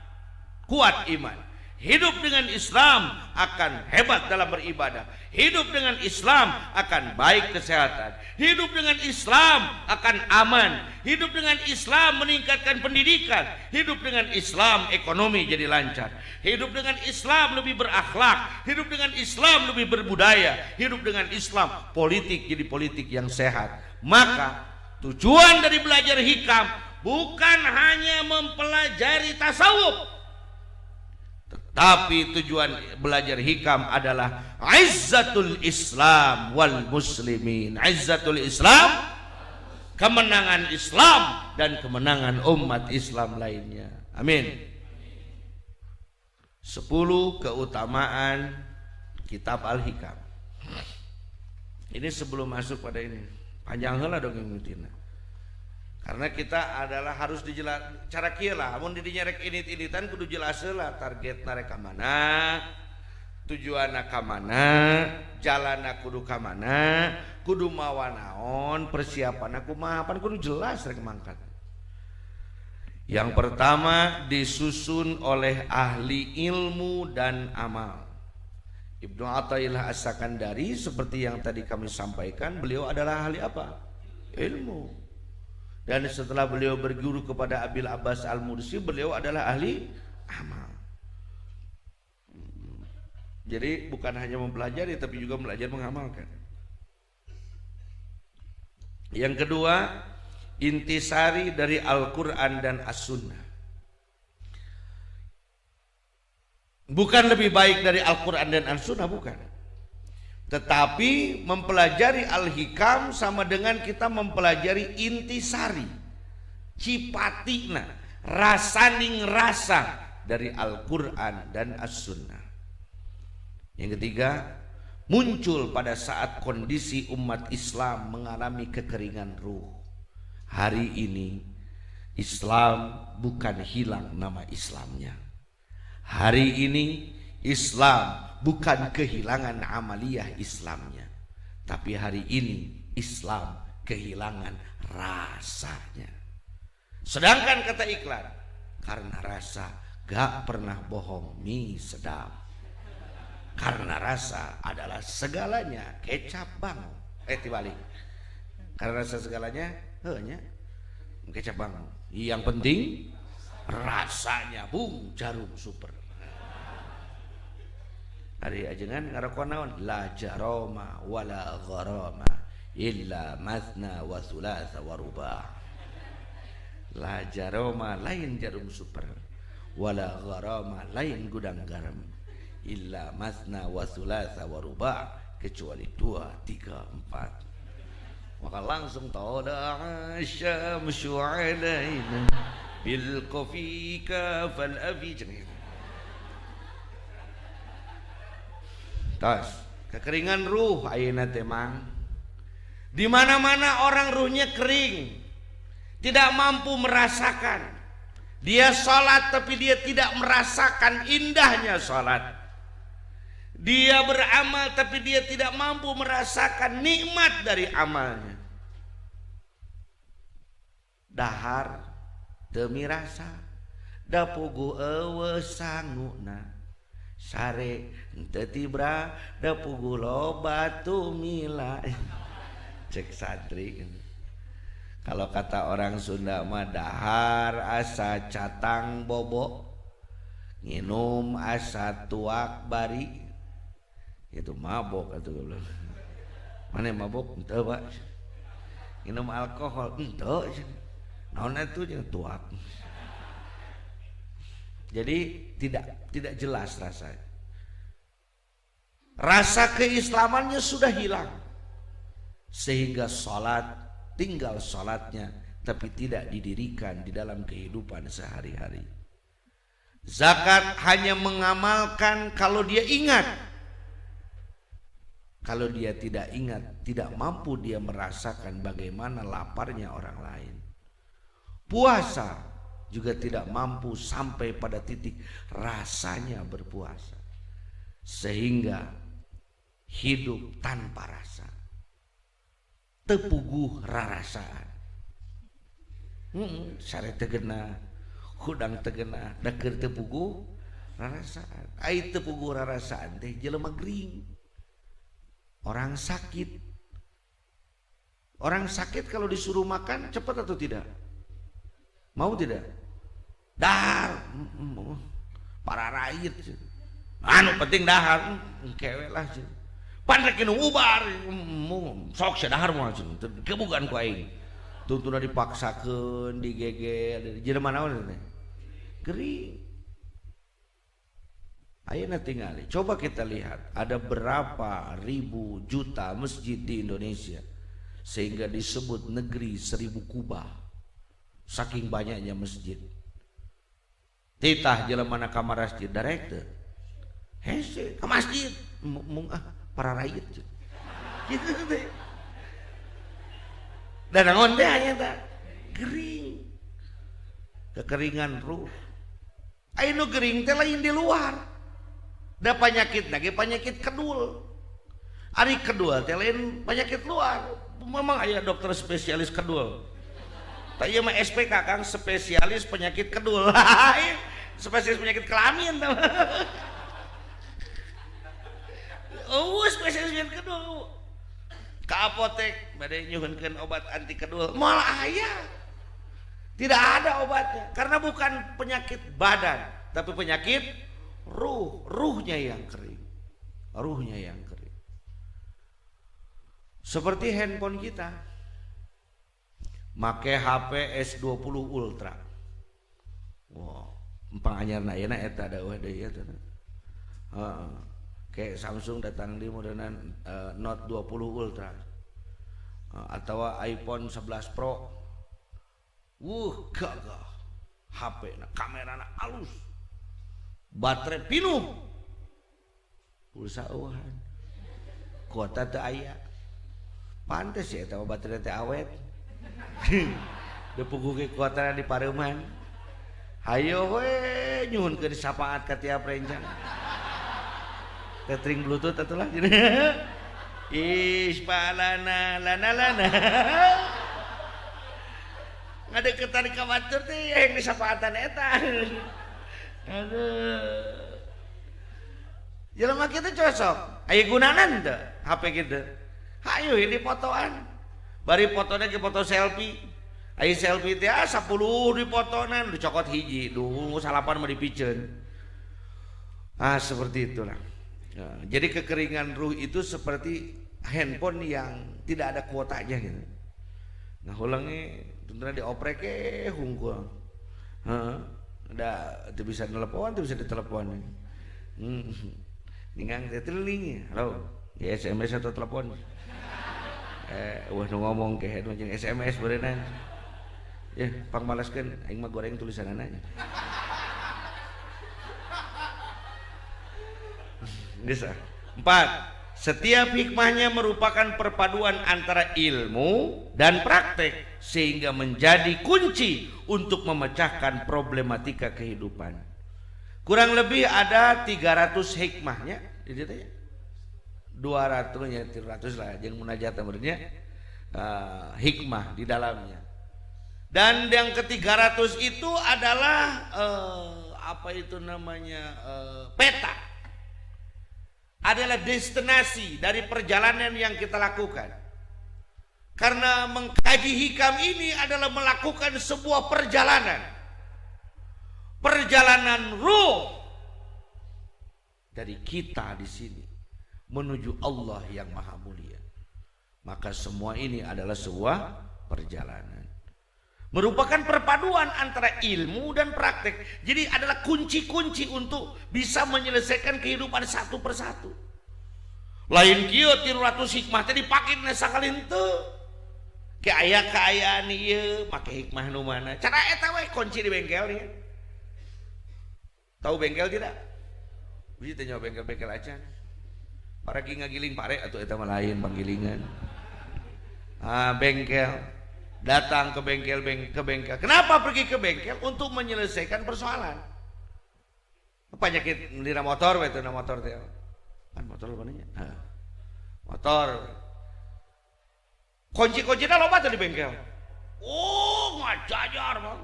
kuat iman. Hidup dengan Islam akan hebat dalam beribadah. Hidup dengan Islam akan baik kesehatan. Hidup dengan Islam akan aman. Hidup dengan Islam meningkatkan pendidikan. Hidup dengan Islam ekonomi jadi lancar. Hidup dengan Islam lebih berakhlak. Hidup dengan Islam lebih berbudaya. Hidup dengan Islam politik jadi politik yang sehat. Maka tujuan dari belajar hikam bukan hanya mempelajari tasawuf, tapi tujuan belajar hikam adalah izzatul Islam wal muslimin. Izzatul Islam, kemenangan Islam dan kemenangan umat Islam lainnya. Amin. 10 keutamaan kitab Al-Hikam. Ini sebelum masuk pada ini, panjang heula dong yang mitina. Karena kita adalah harus dijelas cara kieu lah, mun didinya rek init-initan kudu jelas heula targetna rek ka mana, tujuanna ka mana, jalanna kudu ka mana, kudu mawa naon, persiapanna kumaha, pan kudu jelas rek mangkat. Yang pertama disusun oleh ahli ilmu dan amal. Ibnu Athaillah As-Sakandari seperti yang tadi kami sampaikan, beliau adalah ahli apa? Ilmu. Dan setelah beliau berguru kepada Abil Abbas Al-Mursi, beliau adalah ahli amal. Jadi bukan hanya mempelajari tapi juga belajar mengamalkan. Yang kedua, intisari dari Al-Quran dan As-Sunnah. Bukan lebih baik dari Al-Quran dan As-Sunnah, bukan. Tetapi mempelajari Al-Hikam sama dengan kita mempelajari intisari, cipatina, rasaning rasa dari Al-Quran dan As-Sunnah. Yang ketiga, muncul pada saat kondisi umat Islam mengalami kekeringan ruh. Hari ini Islam bukan hilang nama Islamnya. Hari ini Islam bukan kehilangan amaliyah Islamnya. Tapi hari ini Islam kehilangan rasanya. Sedangkan kata iklan, karena rasa gak pernah bohong mie sedap. Karena rasa adalah segalanya. Kecap bang. Dibalik. Karena rasa segalanya hanya kecap bang. Yang penting rasanya bung jarum super. Hari ajengan ngarakonawan la jaroma wala gharama illa mathna wa thulatha wa ruba'. La jaroma lain jarum super, wala gharama lain gudang garam, illa mathna wa thulatha wa ruba', kecuali 2, 3, 4. Maka langsung tada'a syamsu alaina bil qafika fal afi. Tas kekeringan ruh ayeuna teh mang. Di mana-mana orang ruhnya kering, tidak mampu merasakan. Dia sholat tapi dia tidak merasakan indahnya sholat. Dia beramal tapi dia tidak mampu merasakan nikmat dari amalnya. Dahar teu mirasa, da pugu eueuh sanguna. Sare henteu tibra da pugu loba tumila. Cek santri. Kalau kata orang Sunda mah dahar asa catang bobo, nginum asa tuak bari. Itu mabok atuh goblok. Mane mabok henteu, Pak. Minum alkohol henteu. Naon atuh jeung tuak. Jadi tidak jelas rasanya. Rasa keislamannya sudah hilang. Sehingga sholat tinggal sholatnya, tapi tidak didirikan di dalam kehidupan sehari-hari. Zakat hanya mengamalkan kalau dia ingat. Kalau dia tidak ingat, tidak mampu dia merasakan bagaimana laparnya orang lain. Puasa juga tidak mampu sampai pada titik rasanya berpuasa, sehingga hidup tanpa rasa, tepuguh rarasaan. Sare tegena, hudang tegena, dakeur tepuguh rarasaan. Ai tepuguh rarasaan teh jelema gering. Orang sakit, kalau disuruh makan cepat atau tidak? Mau tidak? Dahar, para rakyat, anu penting dahar, kewe lah, pandek ini ubar, sok sedahar mau, kebukan ku aing, tuntunan dipaksakan, digegel, jadi mana mana, gering. Ayeuna tinggali, coba kita lihat, ada berapa ribu juta masjid di Indonesia, sehingga disebut negeri 1000 kubah. Saking banyaknya masjid. Titah jelemana ka masjid director. Hese ke masjid para rakyat. Gitu teh. Dan naon teh aya teh? Gering. Kekeringan ruh. Anu gering teh lain di luar. Da penyakit lagi penyakit kedul. Ari kedul teh lain penyakit luar. Memang aya dokter spesialis kedul. Tapi mah SPK Kang, spesialis penyakit kedul. Spesialis penyakit kelamin. Oh, spesialis penyakit kedul. Ke apotek bade nyuhunkeun obat anti kedul. Moal aya. Tidak ada obatnya karena bukan penyakit badan, tapi penyakit ruhnya yang kering. Ruhnya yang kering. Seperti handphone kita. Make HP S20 Ultra. Wow, empang anyarna ayeuna eta da eueuh deui eta. Heeh. Kayak Samsung datang di modelan Note 20 Ultra. Atau iPhone 11 Pro. Gagah. HP na kamerana alus. Baterai pinuh. Pulsa eueuhan. Kuota teu aya. Pantes ya eta baterai teh awet. Depugu ke kuota di pareuman. Hayo we nyuhunkeun sapaat ka tiap rencang. Tethering Bluetooth atulah. Ispalana lana. Ngadeukeutan ka batur teh yang disapaatan eta. Aduh. Jelema kitu cocok. Aya gunanan teu HP kitu. Hayu ini fotoan. Bari fotona ge foto selfie. Aya selfie teh 10 dipotonan dicokot hiji, duh salapan mah dipikeun. Seperti itulah. Nah, jadi kekeringan ruh itu seperti handphone yang tidak ada kuotanya gitu. Nah, ulangnya tentunya dioprek hungkul. Udah itu bisa telepon, itu bisa ditelepon. Ningang teh teling. Halo, ya SMS atau telepon. Wah nu ngomong ke nu jeung SMS beureunan. Ya, pangmalaskeun aing mah goreng tulisanana. Geus. 4. Setiap hikmahnya merupakan perpaduan antara ilmu dan praktek sehingga menjadi kunci untuk memecahkan problematika kehidupan. Kurang lebih ada 300 hikmahnya di ditu ya. 200 nya 300 lah jeung munajat beurnya hikmah di dalamnya. Dan yang ke-300 itu adalah apa itu namanya peta. Adalah destinasi dari perjalanan yang kita lakukan. Karena mengkaji hikam ini adalah melakukan sebuah perjalanan. Perjalanan ruh dari kita di sini menuju Allah yang Maha Mulia. Maka semua ini adalah sebuah perjalanan. Merupakan perpaduan antara ilmu dan praktek. Jadi adalah kunci-kunci untuk bisa menyelesaikan kehidupan satu persatu. Lain kieu 300 hikmah teh dipake dina sakalin teu. Ke aya kaayaan ieu make hikmah nu mana. Cara eta we kunci di bengkel nih. Tahu bengkel tidak? Bisi teh nyawa bengkel-bengkel acan. Para ki ngagiling pare atuh eta mah lain panggilingan. Bengkel. Datang ke bengkel. Kenapa pergi ke bengkel? Untuk menyelesaikan persoalan. Penyakit melira motor, itu na motor teh. Kan motor apa nya? Motor. Kunci-kuncina loba tuh di bengkel. Oh, ngajajar bang.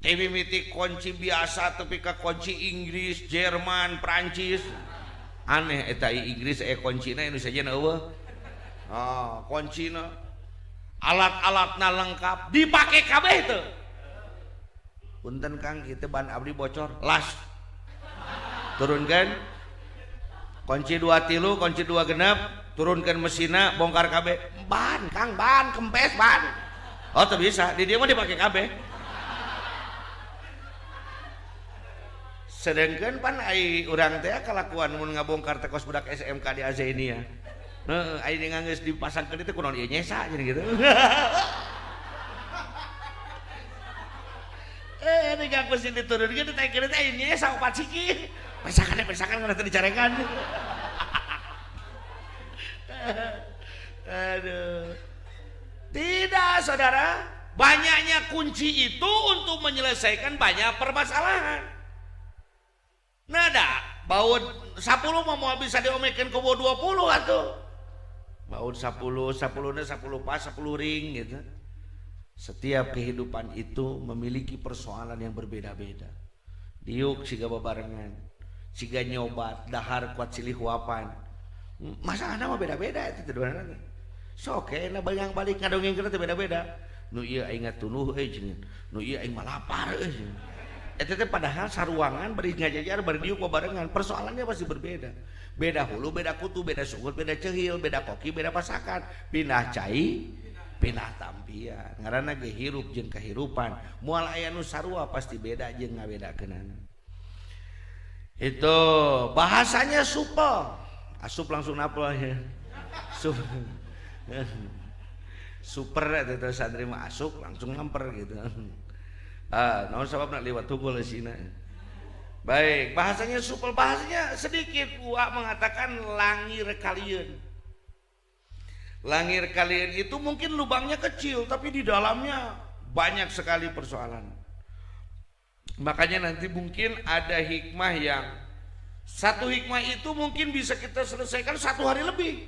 TV miti kunci biasa tapi ke kunci Inggris, Jerman, Prancis. Aneh eta Inggris kuncina Indonesia nya eueuh. Kuncina alat-alatna lengkap dipake kabeh teu. Punten Kang kitu ban abdi bocor, las. Turunkan kunci 2 tilu, kunci 2 genep, turunkan mesinna, bongkar kabeh. Ban Kang, ban kempes ban. Oh teu bisa, di dieu mah dipake kabeh. Sedengkeun pan ai urang teh kalakuan mun ngabongkar teh kos budak SMK di Azainia. Ayo nganggeus dipasangkeun itu kunaon ieu nyesa jadi gitu. Ini gak kusin diturunkeun teh kira teh nyesa opat siki. Pesakan kana teh dicarekan. Aduh. Tidak, saudara. Banyaknya kunci itu untuk menyelesaikan banyak permasalahan. Nada, baut 10 mau bisa diomekeun ku 20 atuh. Baut 10 pas 10 ring gitu. Setiap kehidupan itu memiliki persoalan yang berbeda-beda. Diuk siga babarengan, siga nyobat, dahar kuat silih huapan. Masalahna mah beda-beda itu tujuanna. Sok na bayang balik ngadongengkeun teh beda-beda. nu ieu aing ngatunuh cenah nu ieu aing mah lapar eta teh padahal saruangan bari ngajajar bari diuk barengan persoalannya pasti berbeda. Beda hulu, beda kutu, beda sungut, beda cehil, beda koki, beda pasakan, pindah cai, pindah tampian. Ngaranna ge hirup jeung kahirupan. Moal aya nu sarua pasti beda jeung ngabedakeunana. Itu bahasanya supel. Asup langsung napel ya. Super itu santri mah asup langsung ngamper gitu. Naon sababna liwat tunggul sina. Baik, bahasanya supel, bahasanya sedikit. Uak mengatakan langir kalian. Langir kalian itu mungkin lubangnya kecil, tapi di dalamnya banyak sekali persoalan. Makanya nanti mungkin ada hikmah yang satu hikmah itu mungkin bisa kita selesaikan 1 hari lebih.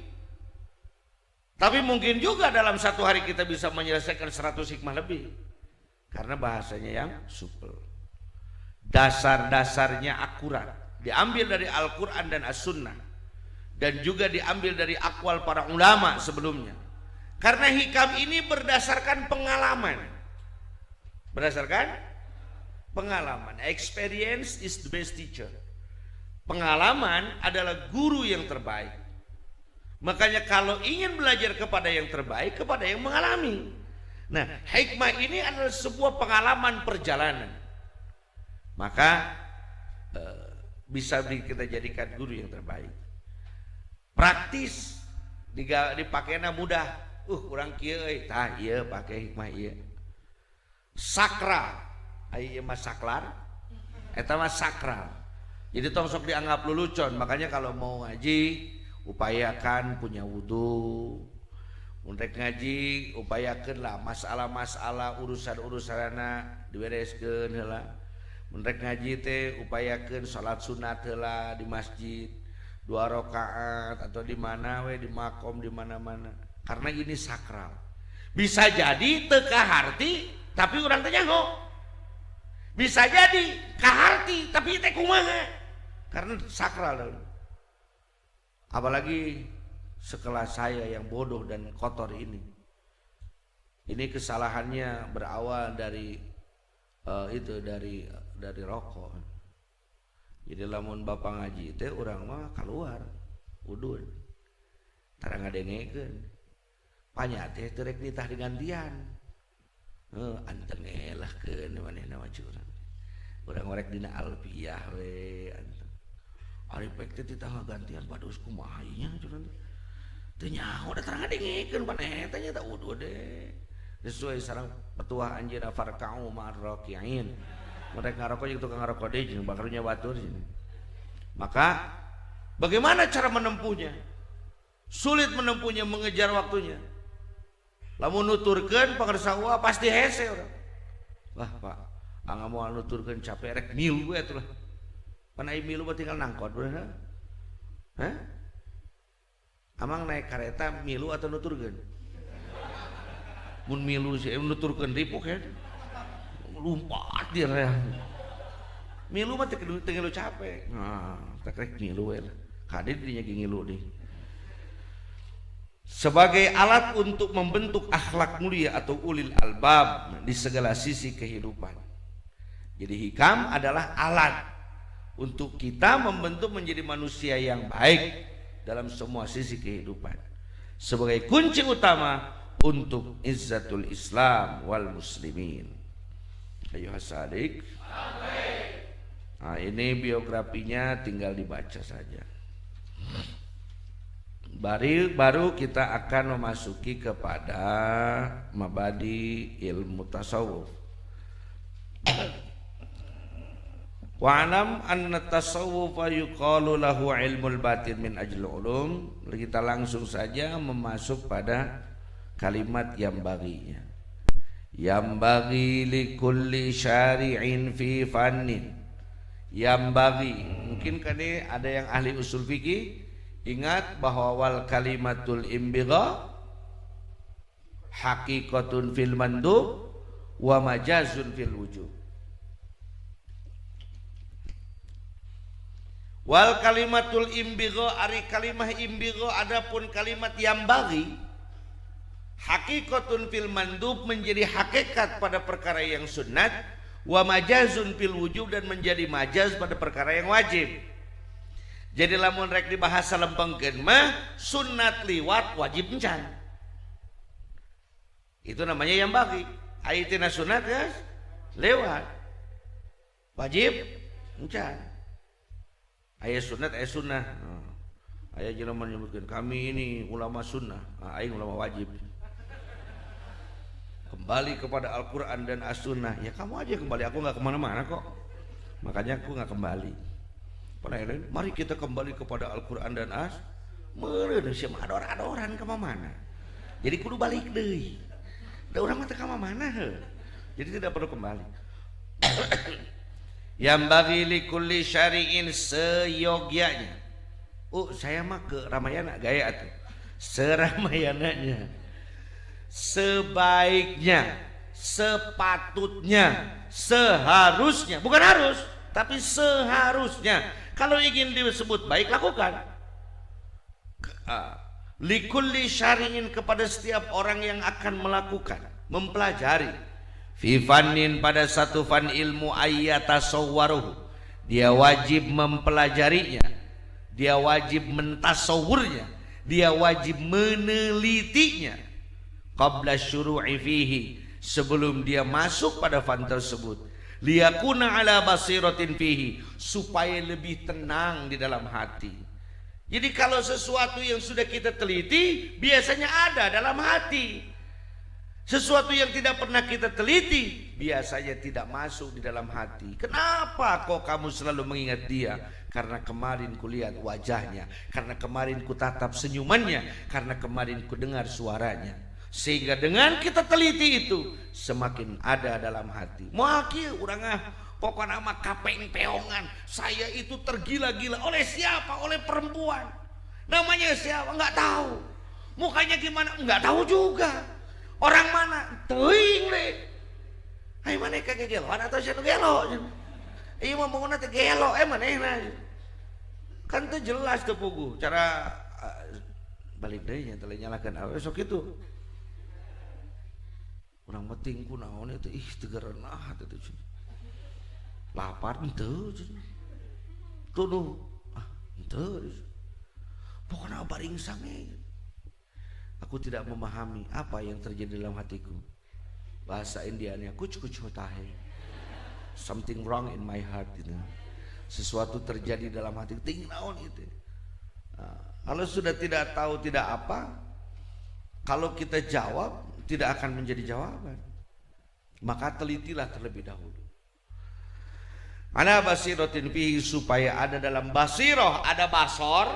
Tapi mungkin juga dalam 1 hari kita bisa menyelesaikan 100 hikmah lebih. Karena bahasanya yang supel. Dasar-dasarnya akurat, diambil dari Al-Quran dan As-Sunnah, dan juga diambil dari akwal para ulama sebelumnya. Karena hikam ini berdasarkan pengalaman. Berdasarkan pengalaman. Experience is the best teacher. Pengalaman adalah guru yang terbaik. Makanya kalau ingin belajar kepada yang terbaik, kepada yang mengalami. Nah, hikmah ini adalah sebuah pengalaman perjalanan. Maka bisa kita jadikan guru yang terbaik. Praktis dipakainya mudah. Kurang kieu euy, tah ieu pake hikmah ieu. Sakral, ieu mah saklar, eta mah sakral. Jadi tong sok dianggap lelucon. Makanya kalau mau ngaji upayakan punya wudu. Untuk ngaji upayakanlah masalah-masalah urusan-urusanna dibereskeun heula. Menrek ngaji teh upayakeun salat sunat heula di masjid 2 rakaat atau di mana we di makom di mana-mana. Karena ini sakral. Bisa jadi teu kaharti tapi urang teh nyaho. Bisa jadi kaharti tapi teh kumaha? Karena sakral. Apalagi sekelas saya yang bodoh dan kotor ini. Ini kesalahannya berawal dari dari rokok. Jadi lamun bapak ngaji teh urang mah keluar udun tara ngadengekeun panya teh teu rek nitah digantian anteng elahkeun manehna mah curang urang rek dina alfiyah we anteng ari pek teh titah ngagantian padus kumaha nya curang teu nyaho da tara ngadengekeun paneh teh nya udud deh sesuai sareng petua anjeunna farka'u ma'ar-raki'in. Mereka ngarokok juga tukang ngarokok deh jeung bakarunya batur sini. Maka bagaimana cara menempuhnya? Sulit menempuhnya, mengejar waktunya. Lamun nuturkeun pangarsawa pasti hese urang. Wah, Pak, angga moal nuturkeun capek rek milu we atuh lah. Pan ai milu mah tinggal nangkot bener. Hah? Amang naik kareta milu atau nuturkeun? Mun milu sih nuturkeun ripuk ya. Lumpat dia ya. Milu mah teu ngilu capek. Nah, tak rek milu we lah. Kade dinya ge ngilu deui. Sebagai alat untuk membentuk akhlak mulia atau ulil albab di segala sisi kehidupan. Jadi hikam adalah alat untuk kita membentuk menjadi manusia yang baik dalam semua sisi kehidupan. Sebagai kunci utama untuk izzatul Islam wal muslimin. Ayo hasadik. Nah, ini biografinya tinggal dibaca saja. Baru kita akan memasuki kepada mabadi ilmu tasawuf. Wa'lam anna tasawwufa yuqalu lahu ilmul batin min ajlil ulum. Kita langsung saja memasuk pada kalimat yang baginya. Yang bagi li kulli syari'in fi fannin. Yang bagi, mungkin kan ada yang ahli usul fikih ingat bahwa wal kalimatul imbigha haqiqatun fil mandub wa majazun fil wujub. Wal kalimatul imbigha ari kalimah imbigha adapun kalimat yang bagi Hakikatun fil mandub menjadi hakikat pada perkara yang sunat, wa majazun fil wujub dan menjadi majaz pada perkara yang wajib. Jadi lamun rek dibahas salempengkeun mah sunat liwat wajib encan. Itu namanya yang bagi. Aitina sunat guys lewat. Wajib encan. Aya sunat aya sunnah. Aya jelema menyebutkan kami ini ulama sunnah, aing ulama wajib. Kembali kepada Al-Quran dan As-Sunnah. Ya kamu aja kembali, aku gak kemana-mana kok. Makanya aku gak kembali. Mari kita kembali kepada Al-Quran dan As-Sunnah. Siapa adoran kemana-mana. Jadi kudu balik deh. Da urang mah teu kemana-mana. Jadi tidak perlu kembali. Yang bagi likulli syari'in seyogyanya. Saya mah ke Ramayana gaya atuh. Seramayananya. Sebaiknya, sepatutnya, seharusnya, bukan harus, tapi seharusnya. Kalau ingin disebut baik, lakukan. Likulli syari'in kepada setiap orang yang akan melakukan, mempelajari. Fi fannin pada satu fan ilmu ayyatasawwaruhu. Dia wajib mempelajarinya. Dia wajib mentasawurnya. Dia wajib menelitinya. Qabla syuru'i fihi, sebelum dia masuk pada fan tersebut, liyakuna ala basiratin fihi, supaya lebih tenang di dalam hati. Jadi kalau sesuatu yang sudah kita teliti biasanya ada dalam hati. Sesuatu yang tidak pernah kita teliti biasanya tidak masuk di dalam hati. Kenapa kok kamu selalu mengingat dia? Karena kemarin kulihat wajahnya, karena kemarin kutatap senyumannya, karena kemarin kudengar suaranya. Sehingga dengan kita teliti itu semakin ada dalam hati. Moal kieu urang pokoknya mah kapeng peongan. Saya itu tergila-gila oleh siapa? Oleh perempuan. Namanya siapa? Enggak tahu. Mukanya gimana? Enggak tahu juga. Orang mana? Teuing le. Ai maneh kage geloan atau sia nu gelo? Ieu mah munguna teh gelo manehna. Kan teu jelas teu puguh cara balik deui nya teh nyalakeun awe sok kitu. Urang penting ku naon itu teu gerenah atuh lapar henteu tuduh henteu pokoknya baring sange. Aku tidak memahami apa yang terjadi dalam hatiku. Bahasa Indianya kuch hotahe, something wrong in my heart gitu. Sesuatu terjadi dalam hati tinggi naon itu. Kalau sudah tidak tahu tidak apa, kalau kita jawab tidak akan menjadi jawaban. Maka telitilah terlebih dahulu. Ana basiratin fihi, supaya ada dalam basirah, ada basor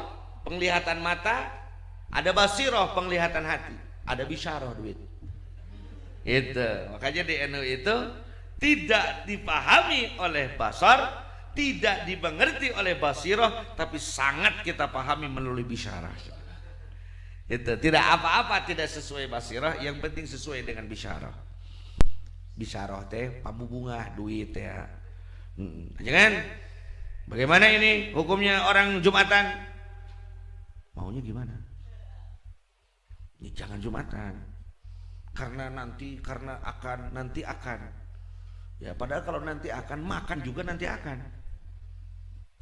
penglihatan mata, ada basirah penglihatan hati, ada bisyarah duit. Itu makanya di NU itu tidak dipahami oleh basar, tidak dimengerti oleh basirah, tapi sangat kita pahami melalui bisyarah. Itu tidak apa-apa tidak sesuai basirah, yang penting sesuai dengan bisyarah. Bisyarah teh pambubungah duit ya. Jangan. Bagaimana ini hukumnya orang Jumatan? Maunya gimana? Ini jangan Jumatan. Karena nanti, karena akan, nanti akan. Ya padahal kalau nanti akan, makan juga nanti akan.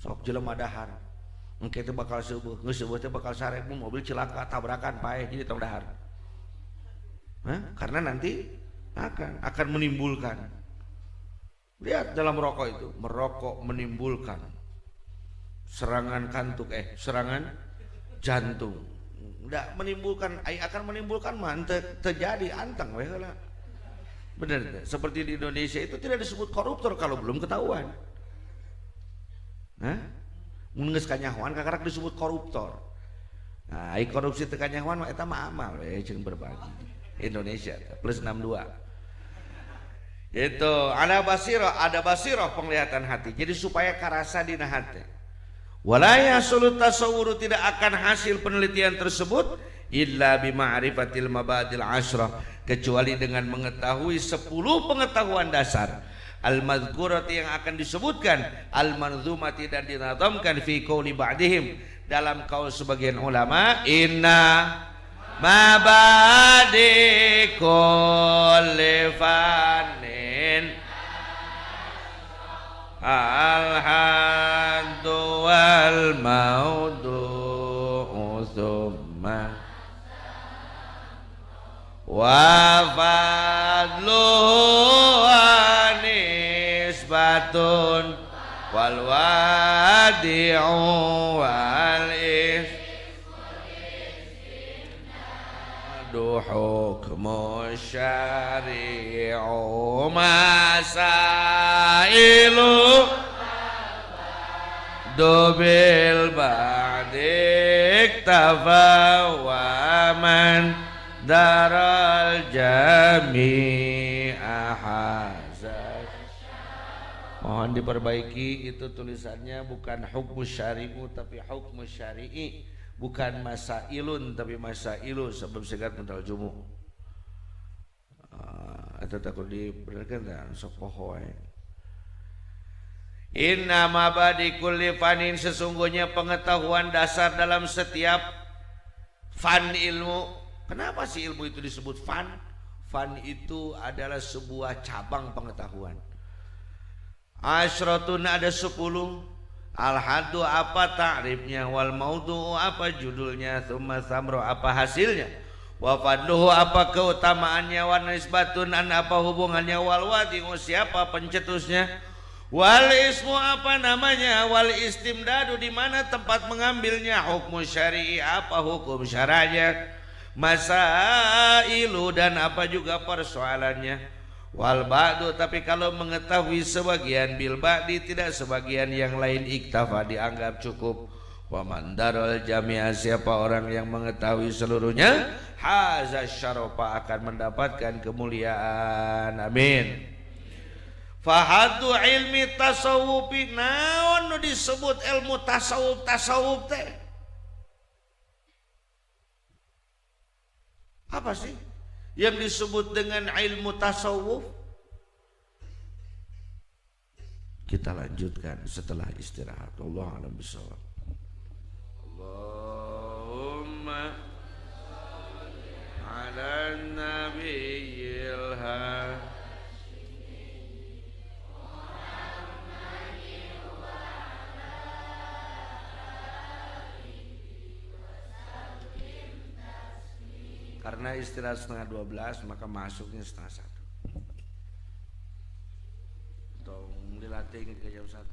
Sok jelema dahar. Engke teh bakal seueuh, geus seueuh teh bakal sarek mobil celaka tabrakan paeh jadi tong dahar. Karena nanti akan menimbulkan. Lihat dalam rokok itu, merokok menimbulkan serangan kantuk, serangan jantung. Enggak menimbulkan, akan menimbulkan mah terjadi anteng we heula. Benar, seperti di Indonesia itu tidak disebut koruptor kalau belum ketahuan. Geus kanyahoan kakarak disebut koruptor. Nah, korupsi teu kanyahoan mah eta mah amal we jeung berbagi. Indonesia plus 62. Itu ada basirah penglihatan hati. Jadi supaya karasa dina hati. Wala yasulu tasawwuru, tidak akan hasil penelitian tersebut illa bima'rifatil mabadil asyrah, kecuali dengan mengetahui 10 pengetahuan dasar al-madhkurati yang akan disebutkan, al-manzumati dan dinazamkan fi qauli ba'dihim, dalam kaul sebagian ulama, inna mabadi kulli fanin al-haddu wal maudu thumma wa fadluhu anisbatun wal wadi'u wal isdu hukmu syari'u masailu dubil ba'dik tafa wa man daral jami'a hazard. Mohon diperbaiki, itu tulisannya bukan hukmu syari'u tapi hukmu syari'i, bukan masailun tapi masailu sebab segar mental jumu. Itu takut diperhatikan dan sok pohoy. Inna mabadi kulli fanin, sesungguhnya pengetahuan dasar dalam setiap fan ilmu. Kenapa sih ilmu itu disebut fan? Fan itu adalah sebuah cabang pengetahuan. Asyratun ada 10. Al-haddu apa ta'rifnya, wal maudu'u apa judulnya, thumma thamru apa hasilnya, wa fadluhu apa keutamaannya, wa nisbatun an apa hubungannya, wal wadi'u siapa pencetusnya, wal ismu apa namanya, wal istimdadu di mana tempat mengambilnya, hukmu syari'i apa hukum syara'nya, masailu dan apa juga persoalannya, wal ba'du tapi kalau mengetahui sebagian, bil ba'di tidak sebagian yang lain, iktafa dianggap cukup, wa man daral jami'a siapa orang yang mengetahui seluruhnya, haza syarafa akan mendapatkan kemuliaan. Amin. Fahadu ilmi tasawufi, naon nu disebut ilmu tasawuf teh? Apa sih yang disebut dengan ilmu tasawuf? Kita lanjutkan setelah istirahat. Wallahu a'lam bishawab. Allahumma ala nabiyil karena istirahat setengah 12 maka masuknya setengah 1. Tolong dilatih ke jam 1.